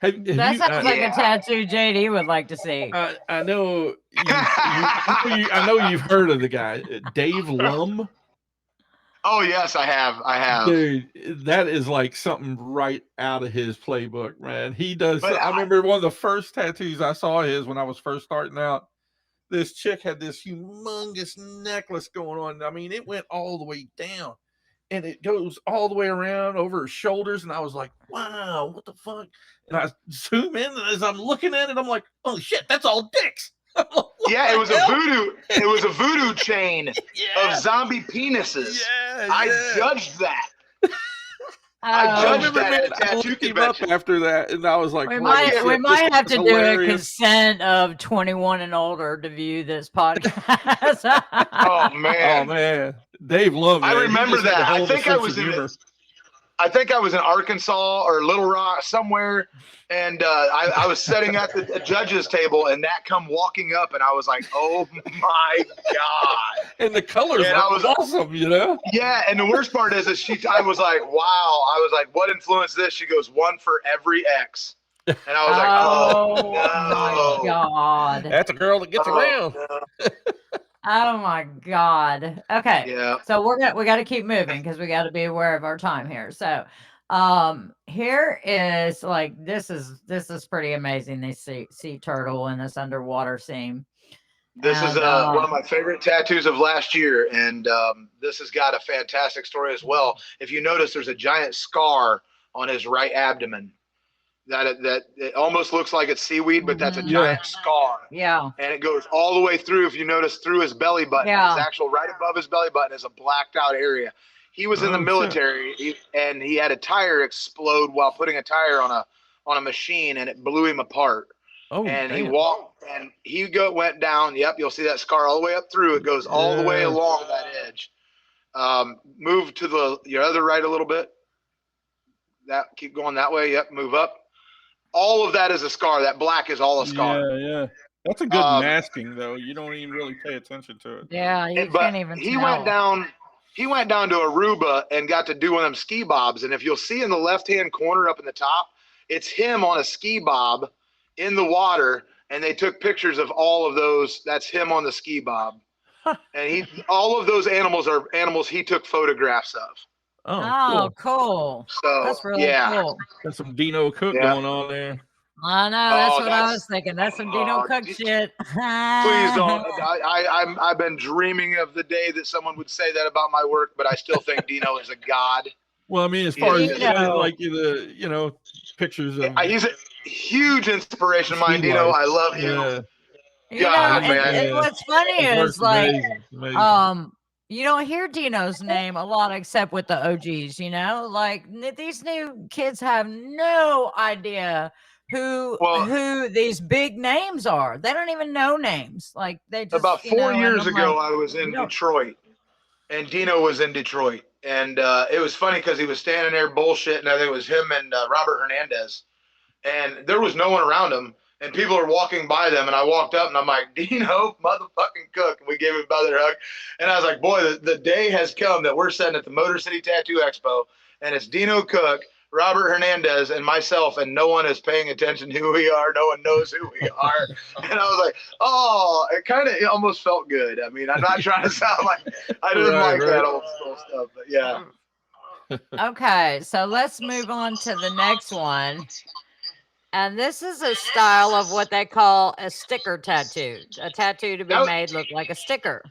Have That you, sounds like yeah. a tattoo JD would like to see. I know I know you've heard of the guy, Dave Lum. Oh yes, I have. Dude, that is like something right out of his playbook, man. He does. But I remember one of the first tattoos I saw his when I was first starting out. This chick had this humongous necklace going on. I mean, it went all the way down, and it goes all the way around over her shoulders. And I was like, "Wow, what the fuck?" And I zoom in, and as I'm looking at it, I'm like, "Oh shit, that's all dicks." I'm like, "What Yeah, the it was hell?" a voodoo. It was a voodoo chain Yeah, of zombie penises. yeah, I yeah. judged that. I judged remember that man, at a I tattoo looked him up convention. after that, and I was like, We "Holy might shit, we this might have is to do a hilarious." consent of 21 and older to view this podcast. Oh Oh man, man, Dave Love. I Man, he remember just had a that. hell I of a think I sense was of in humor. I think I was in Arkansas or Little Rock somewhere, and I was sitting at the judges table, and that come walking up, and I was like, "Oh my god!" And the colors And were I was- awesome, you know. Yeah, and the worst part is I was like, "Wow!" I was like, "What influenced this?" She goes, "One for every X." And I was like, Oh oh my God. That's a girl that gets around. no. Oh my God. Okay. Yeah. So we got to keep moving because we got to be aware of our time here. So here is like this is pretty amazing. This sea turtle in this underwater scene. This is And one of my favorite tattoos of last year, and this has got a fantastic story as well. If you notice, there's a giant scar on his right abdomen that it almost looks like it's seaweed, but that's a giant scar. yeah. And it goes all the way through. If you notice, through his belly button, Yeah. his actual right above his belly button is a blacked out area. He was in the military, and he had a tire explode while putting a tire on a machine, and it blew him apart. Oh, and damn. he walked, and he went down. Yep, you'll see that scar all the way up through. It goes all the way along that edge. Move to your other right a little bit. Keep going that way. Yep, move up. All of that is a scar. That black is all a scar. Yeah. That's a good masking, though. You don't even really pay attention to it. Yeah, you can't even he tell. went down. He went down to Aruba and got to do one of them ski bobs. And if you'll see in the left-hand corner up in the top, it's him on a ski bob in the water. And they took pictures of all of those. That's him on the ski bob. And all of those animals are animals he took photographs of. Oh, cool. So That's really cool. Got some Dino Cook going on there. I know. That's what I was thinking. That's some Dino Cook shit. Please don't. I've been dreaming of the day that someone would say that about my work, but I still think Dino is a god. Well, I mean, as far as like the pictures of, he's a huge inspiration of mine, Dino. I love him. God, and what's funny is like, you don't hear Dino's name a lot except with the OGs. Like these new kids have no idea who these big names are. They don't even know names. Like they just about 4 years ago, I was in Detroit, and Dino was in Detroit, and it was funny because he was standing there bullshitting. I think it was him and Robert Hernandez, and there was no one around him, and people are walking by them, and I walked up and I'm like, Dino, motherfucking Cook, and we gave him another hug, and I was like, boy, the day has come that we're sitting at the Motor City Tattoo Expo, and it's Dino Cook, Robert Hernandez, and myself, and no one is paying attention to who we are. No one knows who we are. And I was like, oh, it almost felt good. I mean, I'm not trying to sound like I didn't like that old school stuff, but yeah. Okay, so let's move on to the next one. And this is a style of what they call a sticker tattoo, a tattoo to be made look like a sticker.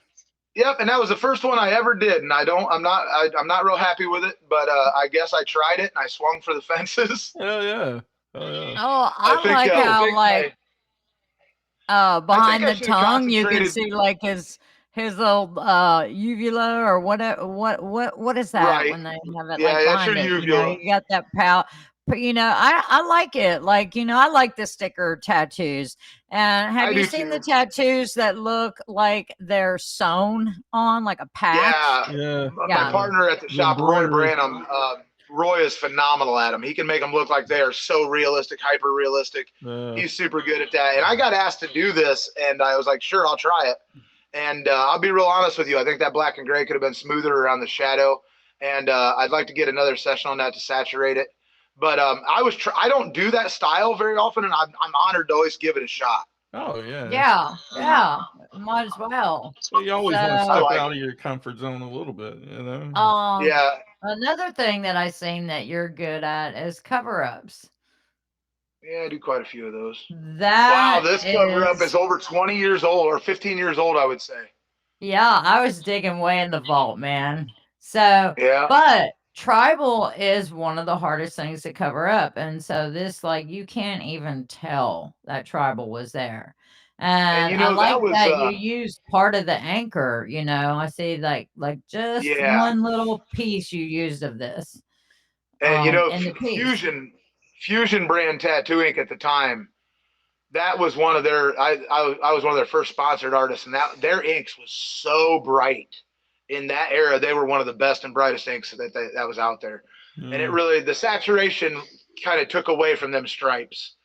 Yep, and that was the first one I ever did, and I'm not real happy with it, but I guess I tried it and I swung for the fences. Hell yeah. Oh, I like how behind the tongue you can see like his little uvula or whatever. What is that right. when they have it? Yeah, like that's your uvula. You got that pout. But I like it. Like, I like the sticker tattoos. And have you seen the tattoos that look like they're sewn on, like a patch? Yeah. My partner at the shop, Roy Branham, Roy is phenomenal at them. He can make them look like they are so realistic, hyper realistic. He's super good at that. And I got asked to do this, and I was like, sure, I'll try it. And I'll be real honest with you. I think that black and gray could have been smoother around the shadow. And I'd like to get another session on that to saturate it. But I don't do that style very often, and I'm honored to always give it a shot. Oh yeah. Yeah. Might as well. You always want to step out of your comfort zone a little bit, Yeah. Another thing that I seen that you're good at is cover-ups. Yeah, I do quite a few of those. Wow, this cover-up is over 20 years old or 15 years old, I would say. Yeah, I was digging way in the vault, man. So, yeah. But tribal is one of the hardest things to cover up. And so this, like, you can't even tell that tribal was there. And I like that you used part of the anchor, I see like just one little piece you used of this. And Fusion brand tattoo ink at the time, that was one of their, I was one of their first sponsored artists, and their inks was so bright. In that era, they were one of the best and brightest inks that was out there. And it really, the saturation kind of took away from them stripes.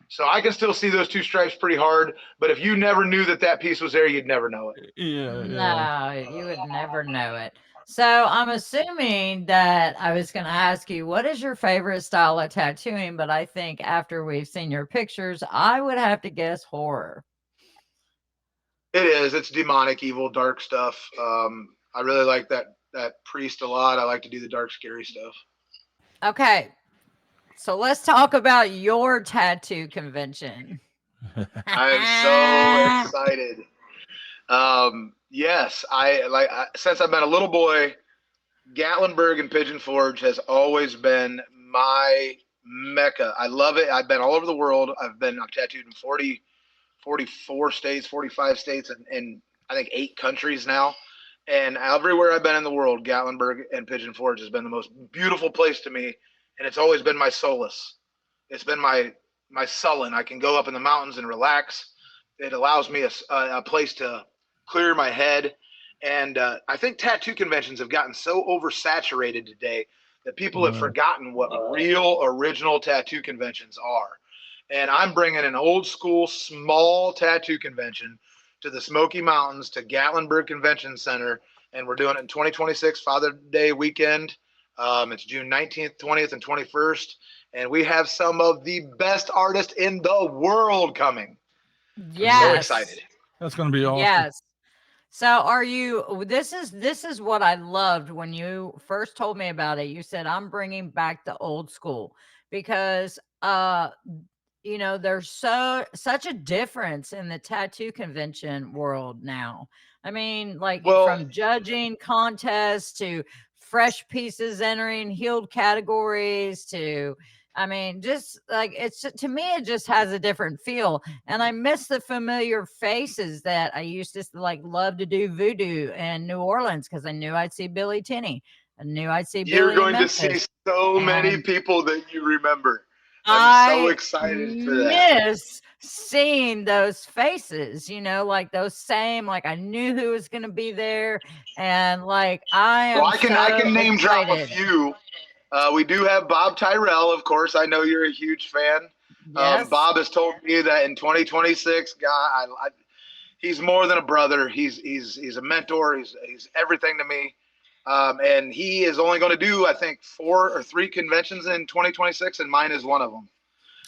So I can still see those two stripes pretty hard, but if you never knew that piece was there, you'd never know it. No, you would never know it. So I'm assuming that I was going to ask you, what is your favorite style of tattooing? But I think after we've seen your pictures, I would have to guess horror. It is. It's demonic, evil, dark stuff. I really like that priest a lot. I like to do the dark, scary stuff. Okay. So let's talk about your tattoo convention. I am so excited. Yes, since I've been a little boy, Gatlinburg and Pigeon Forge has always been my mecca. I love it. I've been all over the world. I've tattooed in 44 states, 45 states, and I think 8 countries now. And everywhere I've been in the world, Gatlinburg and Pigeon Forge has been the most beautiful place to me, and it's always been my solace. It's been my sullen. I can go up in the mountains and relax. It allows me a place to clear my head. And I think tattoo conventions have gotten so oversaturated today that people have forgotten what real original tattoo conventions are. And I'm bringing an old school small tattoo convention to the Smoky Mountains to Gatlinburg Convention Center, and we're doing it in 2026 Father's Day weekend. It's June 19th, 20th, and 21st, and we have some of the best artists in the world coming. Yes. I'm so excited. That's going to be awesome. Yes. So are you, this is what I loved when you first told me about it. You said, I'm bringing back the old school because, you know, there's such a difference in the tattoo convention world now. I mean, like from judging contests to fresh pieces entering healed categories to, I mean, just like it's to me, it just has a different feel. And I miss the familiar faces that I used to like love to do voodoo in New Orleans because I knew I'd see Billy Tinney. I knew I'd see You're Billy. You're going to see so many people that you remember. I'm so excited for that. I miss seeing those faces, you know, like those same, like I knew who was going to be there. And like, I can name drop a few. We do have Bob Tyrell, of course. I know you're a huge fan. Yes. Bob has told me that in 2026, he's more than a brother. He's a mentor. He's everything to me. And he is only going to do, I think, 4 or 3 conventions in 2026, and mine is one of them.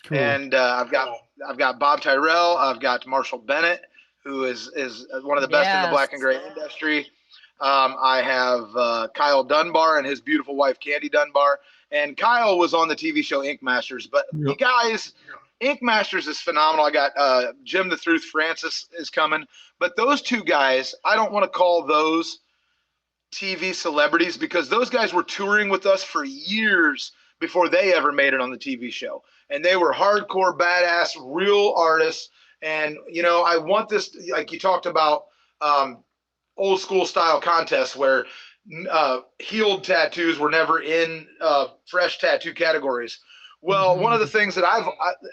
Cool. And I've got Bob Tyrell. I've got Marshall Bennett, who is one of the best in the black and gray industry. I have Kyle Dunbar and his beautiful wife, Candy Dunbar. And Kyle was on the TV show Ink Masters. But you guys, Ink Masters is phenomenal. I got Jim the Truth Francis is coming. But those 2 guys, I don't want to call those TV celebrities because those guys were touring with us for years before they ever made it on the TV show. And they were hardcore, badass, real artists. And, you know, I want this, like you talked about, old school style contests where healed tattoos were never in fresh tattoo categories. Well, one of the things that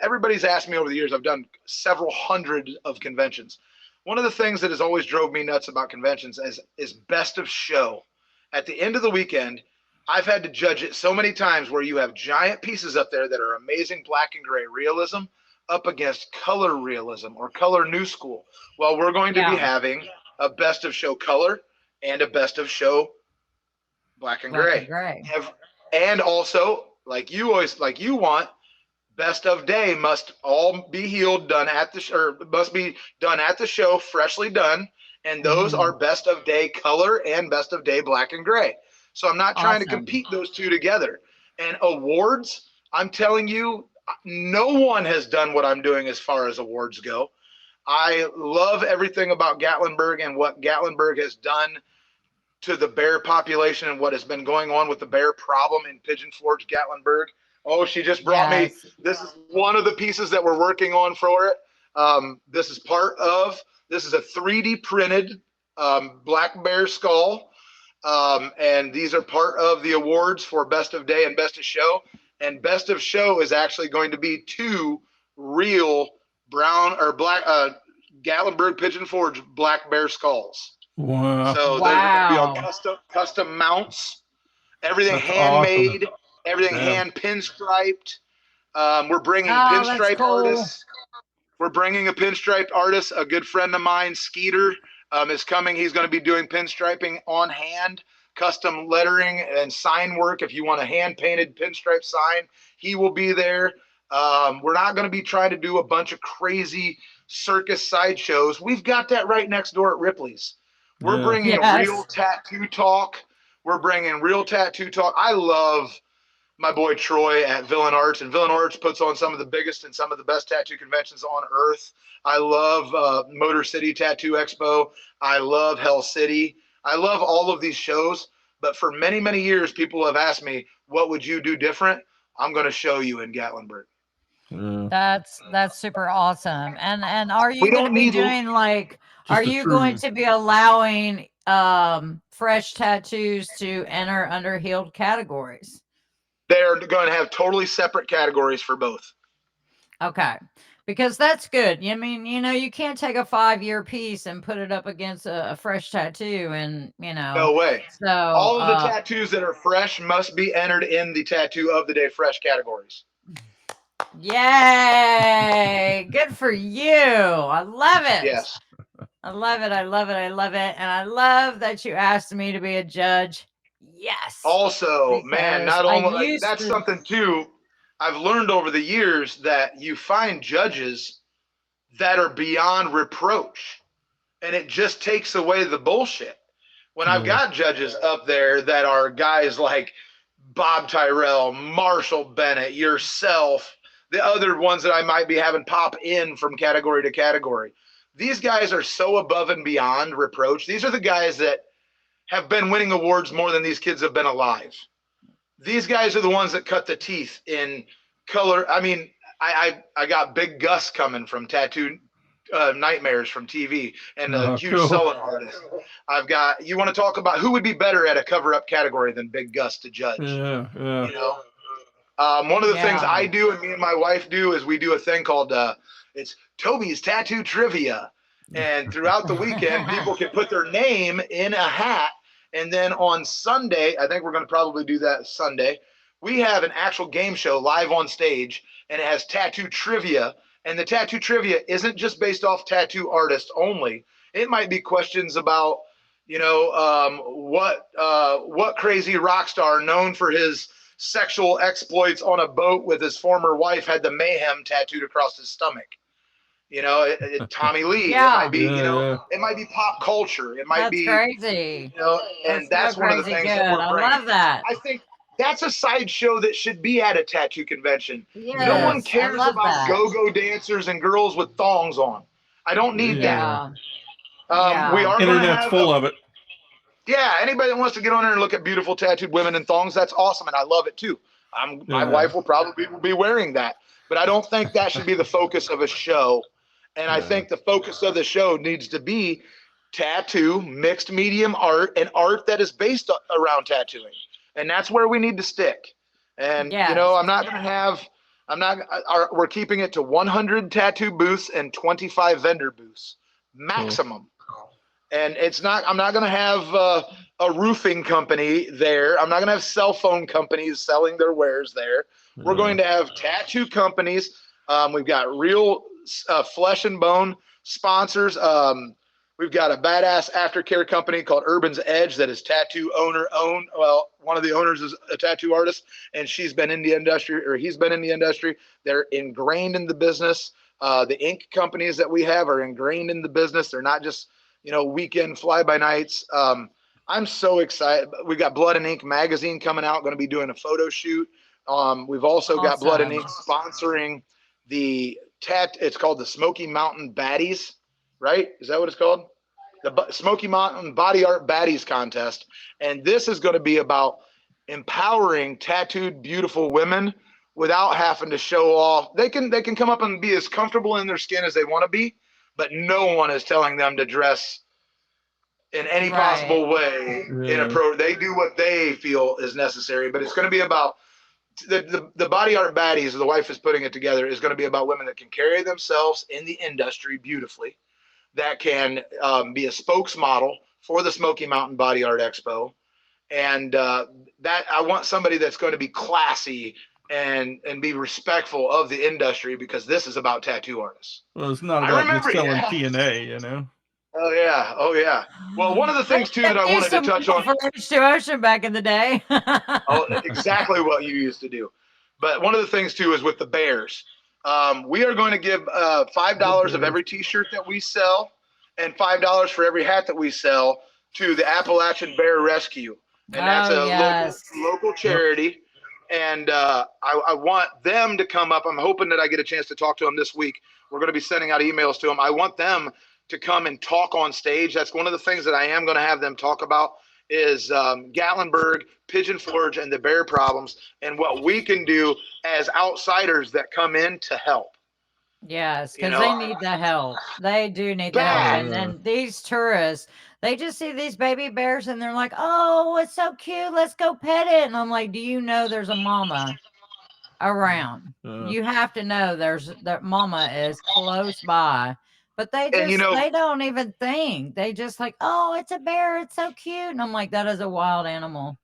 everybody's asked me over the years, I've done several hundred of conventions. One of the things that has always drove me nuts about conventions is best of show. At the end of the weekend, I've had to judge it so many times where you have giant pieces up there that are amazing black and gray realism up against color realism or color new school. Well, we're going to be having a best of show color and a best of show black and gray. And also, like you want, best of day must all be healed, must be done at the show, freshly done. And those are best of day color and best of day black and gray. So I'm not trying to compete those 2 together. And awards, I'm telling you, no one has done what I'm doing as far as awards go. I love everything about Gatlinburg and what Gatlinburg has done to the bear population and what has been going on with the bear problem in Pigeon Forge, Gatlinburg. Oh, she just brought me. This is one of the pieces that we're working on for it. This is a 3D printed black bear skull. And these are part of the awards for best of day and best of show. And best of show is actually going to be 2 real brown or black Gatlinburg Pigeon Forge black bear skulls. Wow. So they're going to be on custom mounts, everything handmade, everything hand pinstriped. We're bringing pinstripe artists. We're bringing a pinstriped artist. A good friend of mine, Skeeter, is coming. He's going to be doing pinstriping on hand. custom lettering and sign work. If you want a hand painted pinstripe sign, he will be there. We're not going to be trying to do a bunch of crazy circus sideshows. We've got that right next door at Ripley's. We're bringing real tattoo talk. We're bringing real tattoo talk. I love my boy Troy at Villain Arts, and Villain Arts puts on some of the biggest and some of the best tattoo conventions on earth. I love Motor City Tattoo Expo. I love Hell City. I love all of these shows, but for many, many years, people have asked me, what would you do different? I'm going to show you in Gatlinburg. That's super awesome. And are you going to be doing like, are you going to be allowing fresh tattoos to enter under healed categories? They're going to have totally separate categories for both. Okay. Because that's good. I mean, you can't take a 5-year piece and put it up against a fresh tattoo and, No way. So all of the tattoos that are fresh must be entered in the tattoo of the day fresh categories. Yay! Good for you. I love it. Yes. I love it. I love it. I love it. And I love that you asked me to be a judge. Yes. Also, man, not only that's something too. I've learned over the years that you find judges that are beyond reproach, and it just takes away the bullshit. When I've got judges up there that are guys like Bob Tyrell, Marshall Bennett, yourself, the other ones that I might be having pop in from category to category. These guys are so above and beyond reproach. These are the guys that have been winning awards more than these kids have been alive. These guys are the ones that cut the teeth in color. I mean, I got Big Gus coming from Tattoo Nightmares from TV, and a huge selling artist. I've got, you want to talk about who would be better at a cover-up category than Big Gus to judge? Yeah. One of the things I do and me and my wife do is we do a thing called it's Toby's Tattoo Trivia. And throughout the weekend, people can put their name in a hat. And then on Sunday, I think we're going to probably do that Sunday, we have an actual game show live on stage, and it has tattoo trivia. And the tattoo trivia isn't just based off tattoo artists only. It might be questions about, what crazy rock star known for his sexual exploits on a boat with his former wife had the mayhem tattooed across his stomach. Tommy Lee. It might be, it might be pop culture. It might be crazy. And that's one of the things that we're bringing. I love that. I think that's a sideshow that should be at a tattoo convention. Yes, no one cares about go-go dancers and girls with thongs on. I don't need that. We are Internet's full of it. Yeah, anybody that wants to get on there and look at beautiful tattooed women in thongs, that's awesome, and I love it too. My wife will probably be wearing that, but I don't think that should be the focus of a show. And I think the focus of the show needs to be tattoo, mixed medium art, and art that is based around tattooing. And that's where we need to stick. And, we're keeping it to 100 tattoo booths and 25 vendor booths, maximum. And I'm not going to have a roofing company there. I'm not going to have cell phone companies selling their wares there. We're going to have tattoo companies. We've got real flesh and bone sponsors. We've got a badass aftercare company called Urban's Edge that is tattoo owner-owned. Well, one of the owners is a tattoo artist, and he's been in the industry. They're ingrained in the business. The ink companies that we have are ingrained in the business. They're not just, weekend fly-by-nights. I'm so excited. We've got Blood and Ink magazine coming out, going to be doing a photo shoot. We've also got Blood and Ink sponsoring it's called the Smoky Mountain Baddies, right? Is that what it's called? The Smoky Mountain Body Art Baddies contest. And this is going to be about empowering tattooed, beautiful women without having to show off. They can come up and be as comfortable in their skin as they want to be, but no one is telling them to dress in any possible way. They do what they feel is necessary, but it's going to be about the Body Art Baddies, the wife is putting it together, is going to be about women that can carry themselves in the industry beautifully, that can be a spokesmodel for the Smoky Mountain Body Art Expo. And that I want somebody that's going to be classy and be respectful of the industry, because this is about tattoo artists. Well, it's not about just selling TNA, Oh yeah, oh yeah. Well, one of the things too that I wanted to touch on. For H2O back in the day. Oh, exactly what you used to do. But one of the things too is with the bears. We are going to give $5 of every T-shirt that we sell, and $5 for every hat that we sell to the Appalachian Bear Rescue, and that's Oh, a yes. local charity. And I want them to come up. I'm hoping that I get a chance to talk to them this week. We're going to be sending out emails to them. I want them to come and talk on stage. That's one of the things that I am going to have them talk about is Gatlinburg, Pigeon Forge, and the bear problems, and what we can do as outsiders that come in to help. Yes, You because know, they need the help. They do need the Bad. help. And then these tourists, they just see these baby bears and they're like, oh, it's so cute. Let's go pet it. And I'm like, do you know there's a mama around? You have to know that mama is close by. But they And, you just, know- they don't even think. They just like, oh, it's a bear. It's so cute. And I'm like, that is a wild animal.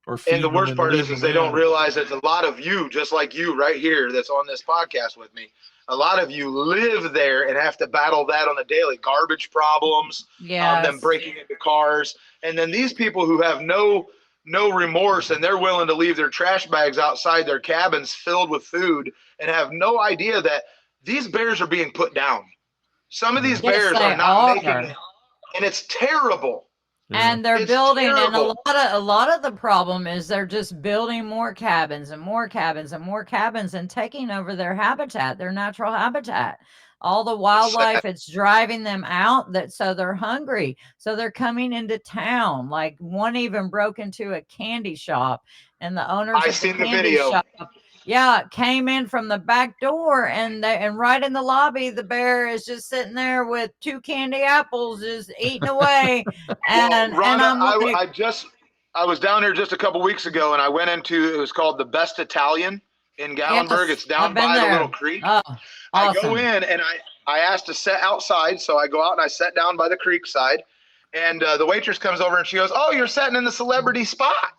Or and feed the them worst part leave is them they don't in. realize that a lot of you, just like you right here that's on this podcast with me, a lot of you live there and have to battle that on the daily. Garbage problems, Yeah. them breaking into cars. And then these people who have no remorse, and they're willing to leave their trash bags outside their cabins filled with food and have no idea that these bears are being put down. Some of these Yes, bears they are not are. making it, and it's terrible. And they're It's building, terrible. and a lot of the problem is they're just building more cabins and more cabins and more cabins and taking over their habitat, their natural habitat. All the wildlife, it's driving them out. So they're hungry. So they're coming into town. Like one even broke into a candy shop, and the owners I of seen the the candy video. shop, yeah, came in from the back door, and right in the lobby, the bear is just sitting there with 2 candy apples, just eating away. And Rhonda, and I'm like, I was down there just a couple weeks ago, and I went into, it was called the Best Italian in Gatlinburg. yes, It's down I've been by the there. little creek. Oh, I go awesome. in and I asked to sit outside, so I go out and I sat down by the creek side, and the waitress comes over and she goes, "Oh, you're sitting in the celebrity spot."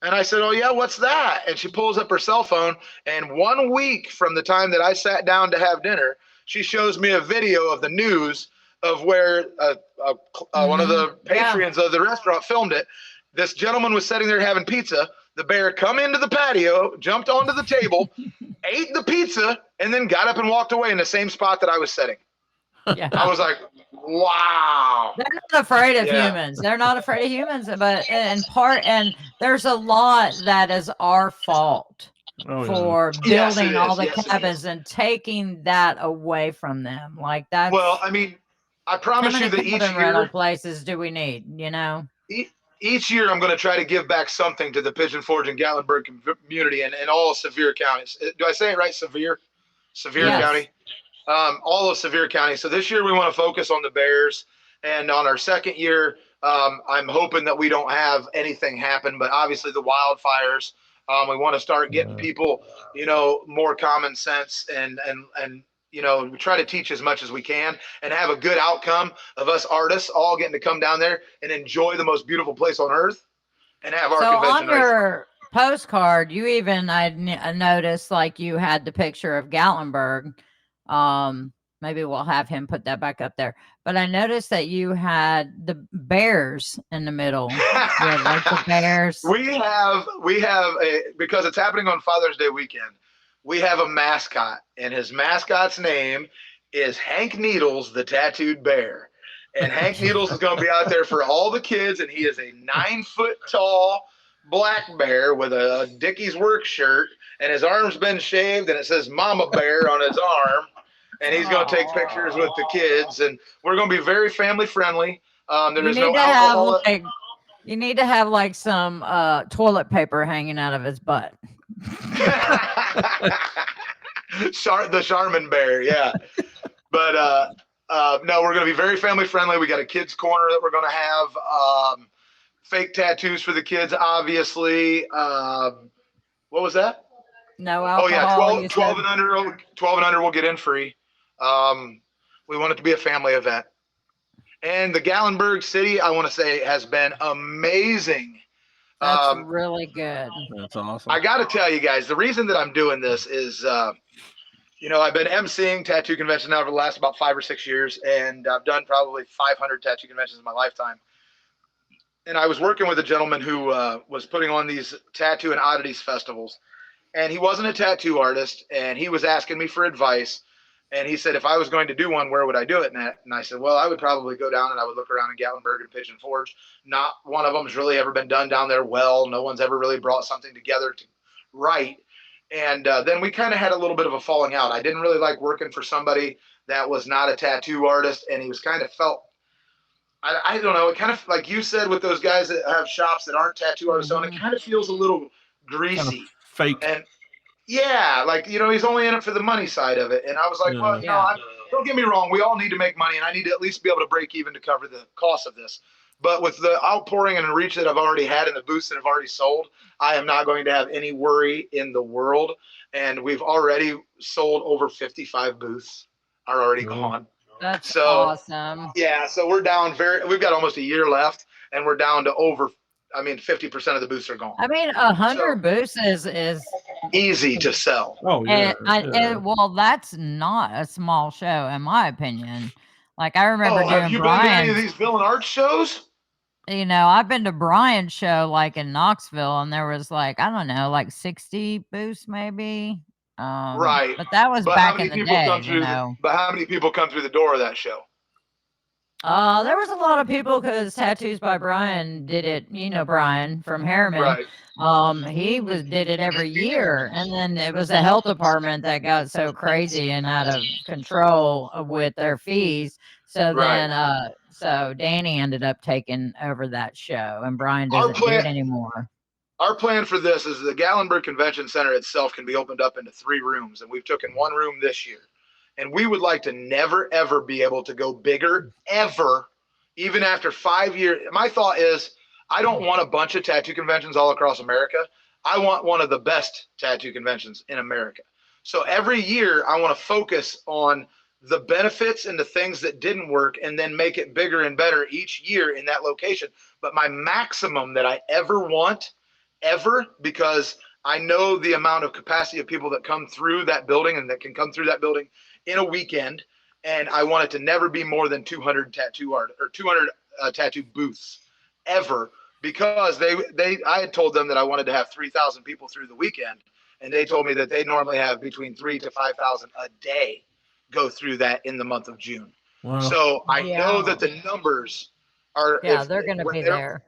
And I said, "Oh yeah, what's that?" And she pulls up her cell phone, and 1 week from the time that I sat down to have dinner, she shows me a video of the news of where one of the patrons of the restaurant filmed it. This gentleman was sitting there having pizza. The bear come into the patio, jumped onto the table, ate the pizza, and then got up and walked away in the same spot that I was sitting. Yeah. I was like, wow. They're not afraid of humans. They're not afraid of humans, but and there's a lot that is our fault for building all the cabins and taking that away from them. Like that's, well, I mean, I promise you that each rental year places do we need, you know? Each year I'm going to try to give back something to the Pigeon Forge and Gatlinburg community and all Sevier counties. Do I say it right? Sevier County. All of Sevier County. So this year we want to focus on the bears, and on our second year, I'm hoping that we don't have anything happen, but obviously the wildfires, we want to start getting people, more common sense and we try to teach as much as we can and have a good outcome of us artists all getting to come down there and enjoy the most beautiful place on earth and have our convention. On your postcard, you even, I noticed, like you had the picture of Gatlinburg. Maybe we'll have him put that back up there. But I noticed that you had the bears in the middle. Like the bears. We have because it's happening on Father's Day weekend. We have a mascot, and his mascot's name is Hank Needles, the tattooed bear. And Hank Needles is going to be out there for all the kids, and he is a 9-foot tall black bear with a Dickies work shirt, and his arm's been shaved, and it says Mama Bear on his arm. And he's going to take pictures with the kids, and we're going to be very family friendly. There's no alcohol. You need to have like some toilet paper hanging out of his butt. The Charmin bear, yeah. But no, we're going to be very family friendly. We got a kids corner that we're going to have. Fake tattoos for the kids, obviously. What was that? No alcohol. Oh yeah, 12 and under will get in free. We want it to be a family event. And the Gatlinburg city, I want to say, has been amazing. That's really good. That's awesome. I got to tell you guys, the reason that I'm doing this is I've been emceeing tattoo conventions now for the last about 5 or 6 years, and I've done probably 500 tattoo conventions in my lifetime. And I was working with a gentleman who was putting on these tattoo and oddities festivals, and he wasn't a tattoo artist, and he was asking me for advice. And he said, if I was going to do one, where would I do it? And I said, well, I would probably go down and I would look around in Gatlinburg and Pigeon Forge. Not one of them's really ever been done down there well. No one's ever really brought something together to right. And then we kind of had a little bit of a falling out. I didn't really like working for somebody that was not a tattoo artist, and he was kind of felt, I don't know, it kind of, like you said, with those guys that have shops that aren't tattoo artists on, it kind of feels a little greasy. Kind of fake. And yeah, like, he's only in it for the money side of it. And I was like, well, don't get me wrong. We all need to make money, and I need to at least be able to break even to cover the cost of this. But with the outpouring and reach that I've already had and the booths that have already sold, I am not going to have any worry in the world. And we've already sold over 55 booths are already gone. That's awesome. Yeah. So we're down we've got almost a year left, and we're down to 50% of the booths are gone. 100 booths is easy to sell. Oh, yeah. And well, that's not a small show, in my opinion. Like, I remember doing have you been to any of these villain art shows? I've been to Brian's show, like in Knoxville, and there was like, I don't know, like 60 booths maybe. Right. But that was back in the day, But how many people come through the door of that show? There was a lot of people because Tattoos by Brian did it. Brian from Harriman. Right. He did it every year, and then it was the health department that got so crazy and out of control with their fees. So then, so Danny ended up taking over that show, and Brian doesn't do it anymore. Our plan for this is the Gatlinburg Convention Center itself can be opened up into 3 rooms, and we've taken 1 room this year. And we would like to never, ever be able to go bigger, ever, even after 5 years. My thought is, I don't want a bunch of tattoo conventions all across America. I want one of the best tattoo conventions in America. So every year, I want to focus on the benefits and the things that didn't work, and then make it bigger and better each year in that location. But my maximum that I ever want, because I know the amount of capacity of people that come through that building and that can come through that building in a weekend, and I want it to never be more than 200 200 tattoo booths ever, because I had told them that I wanted to have 3,000 people through the weekend, and they told me that they normally have between 3,000 to 5,000 a day go through that in the month of June. Wow. So I know that the numbers are they're going to be there.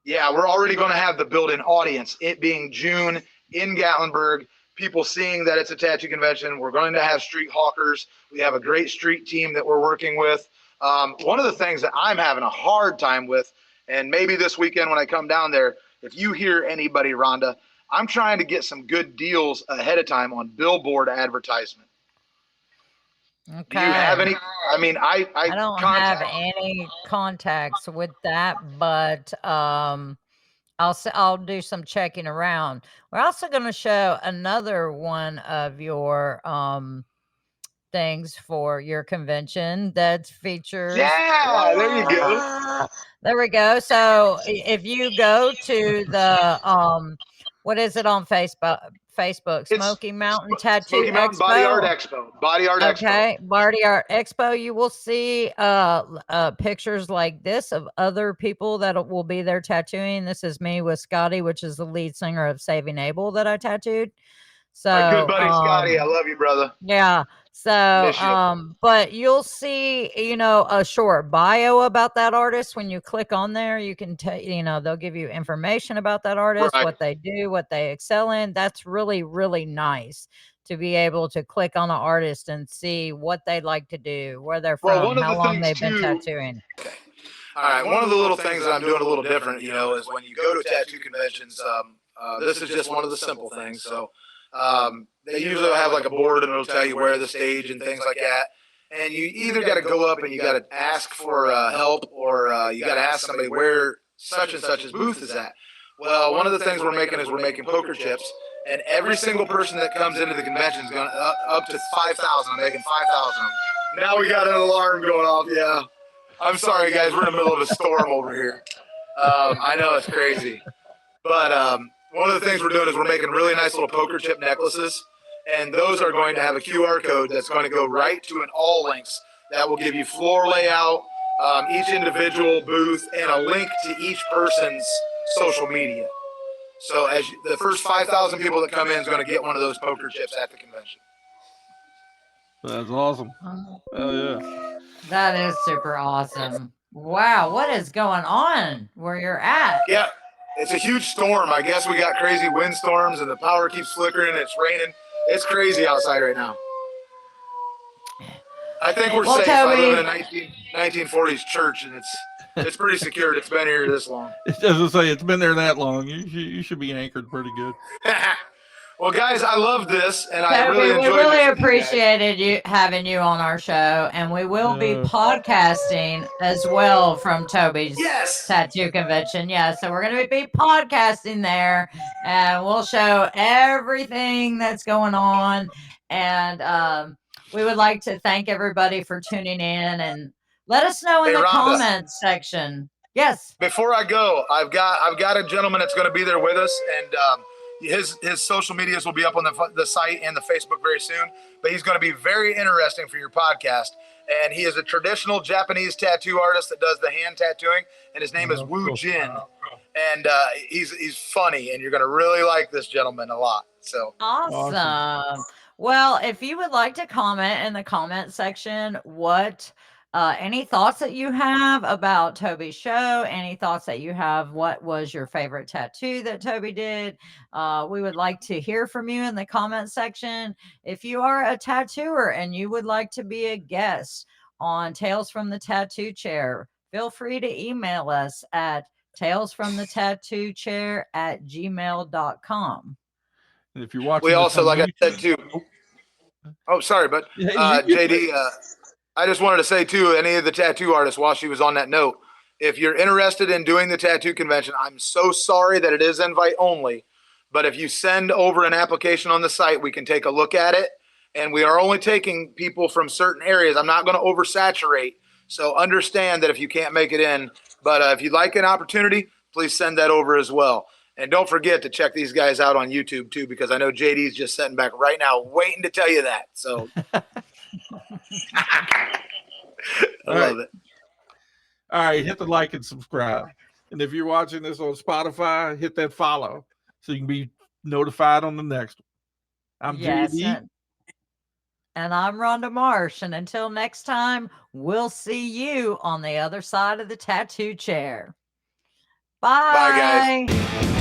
Yeah, we're already going to have the built-in audience. It being June in Gatlinburg, people seeing that it's a tattoo convention. We're going to have street hawkers. We have a great street team that we're working with. One of the things that I'm having a hard time with, and maybe this weekend when I come down there, if you hear anybody, Rhonda, I'm trying to get some good deals ahead of time on billboard advertisement. Okay. Do you have any? I mean, I don't have any contacts with that, but I'll do some checking around. We're also going to show another one of your things for your convention that features. Yeah, there you go. There we go. So if you go to the what is it on Facebook? Smoky Mountain Tattoo Smoky Mountain Expo. Body Art Expo. Body Art Expo. Okay, Body Art Expo. You will see pictures like this of other people that will be there tattooing. This is me with Scotty, which is the lead singer of Saving Abel that I tattooed. So my good buddy Scotty, I love you, brother. Yeah. So, but you'll see, a short bio about that artist. When you click on there, you can they'll give you information about that artist, what they do, what they excel in. That's really, really nice to be able to click on an artist and see what they like to do, where they're from, how long they've been tattooing. All right. One of the little things that I'm doing a little different, is when you go to tattoo conventions, this is just one of the simple things. So, they usually have like a board and it'll tell you where the stage and things like that. And you either got to go up and you got to ask for help, or you got to ask somebody where such and such's booth is at. Well, one of the things we're making poker chips, and every single person that comes into the convention is going up to 5,000. I'm making 5,000. Now we got an alarm going off. Yeah. I'm sorry, guys. We're in the middle of a storm over here. I know it's crazy, but one of the things we're doing is we're making really nice little poker chip necklaces, And those are going to have a QR code that's going to go right to an all links that will give you floor layout, each individual booth, and a link to each person's social media. So the first 5,000 people that come in is going to get one of those poker chips at the convention. That's awesome. Oh yeah. That is super awesome. Wow, what is going on where you're at? Yeah, it's a huge storm. I guess we got crazy windstorms and the power keeps flickering. It's raining. It's crazy outside right now. I think we're safe. I live in a 1940s church, and it's pretty secured. It's been here this long. It doesn't say it's been there that long. You should be anchored pretty good. Well, guys, I love this, and Toby, I really enjoyed it. We really appreciated having you on our show, and we will be podcasting as well from Toby's tattoo convention. Yeah, so we're going to be podcasting there, and we'll show everything that's going on. And we would like to thank everybody for tuning in, and let us know in the comments section. Yes. Before I go, I've got a gentleman that's going to be there with us, and his social medias will be up on the site and the Facebook very soon. But he's going to be very interesting for your podcast. And he is a traditional Japanese tattoo artist that does the hand tattooing, and his name is Wu Jin. And he's funny, and you're going to really like this gentleman a lot. So awesome. Well, if you would like to comment in the comment section, any thoughts that you have about Toby's show, any thoughts that you have, what was your favorite tattoo that Toby did? We would like to hear from you in the comment section. If you are a tattooer and you would like to be a guest on Tales from the Tattoo Chair, feel free to email us at talesfromthetattoochair@gmail.com. And if you're watching, we also, like I said too. Oh, sorry, but JD, I just wanted to say too, any of the tattoo artists, while she was on that note, if you're interested in doing the tattoo convention, I'm so sorry that it is invite only, but if you send over an application on the site, we can take a look at it. And we are only taking people from certain areas. I'm not going to oversaturate. So understand that if you can't make it in, but if you'd like an opportunity, please send that over as well. And don't forget to check these guys out on YouTube too, because I know JD's just sitting back right now waiting to tell you that. So I love it. All right, hit the like and subscribe. And if you're watching this on Spotify, hit that follow so you can be notified on the next one. I'm JD. And I'm Rhonda Marsh. And until next time, we'll see you on the other side of the tattoo chair. Bye. Bye, guys.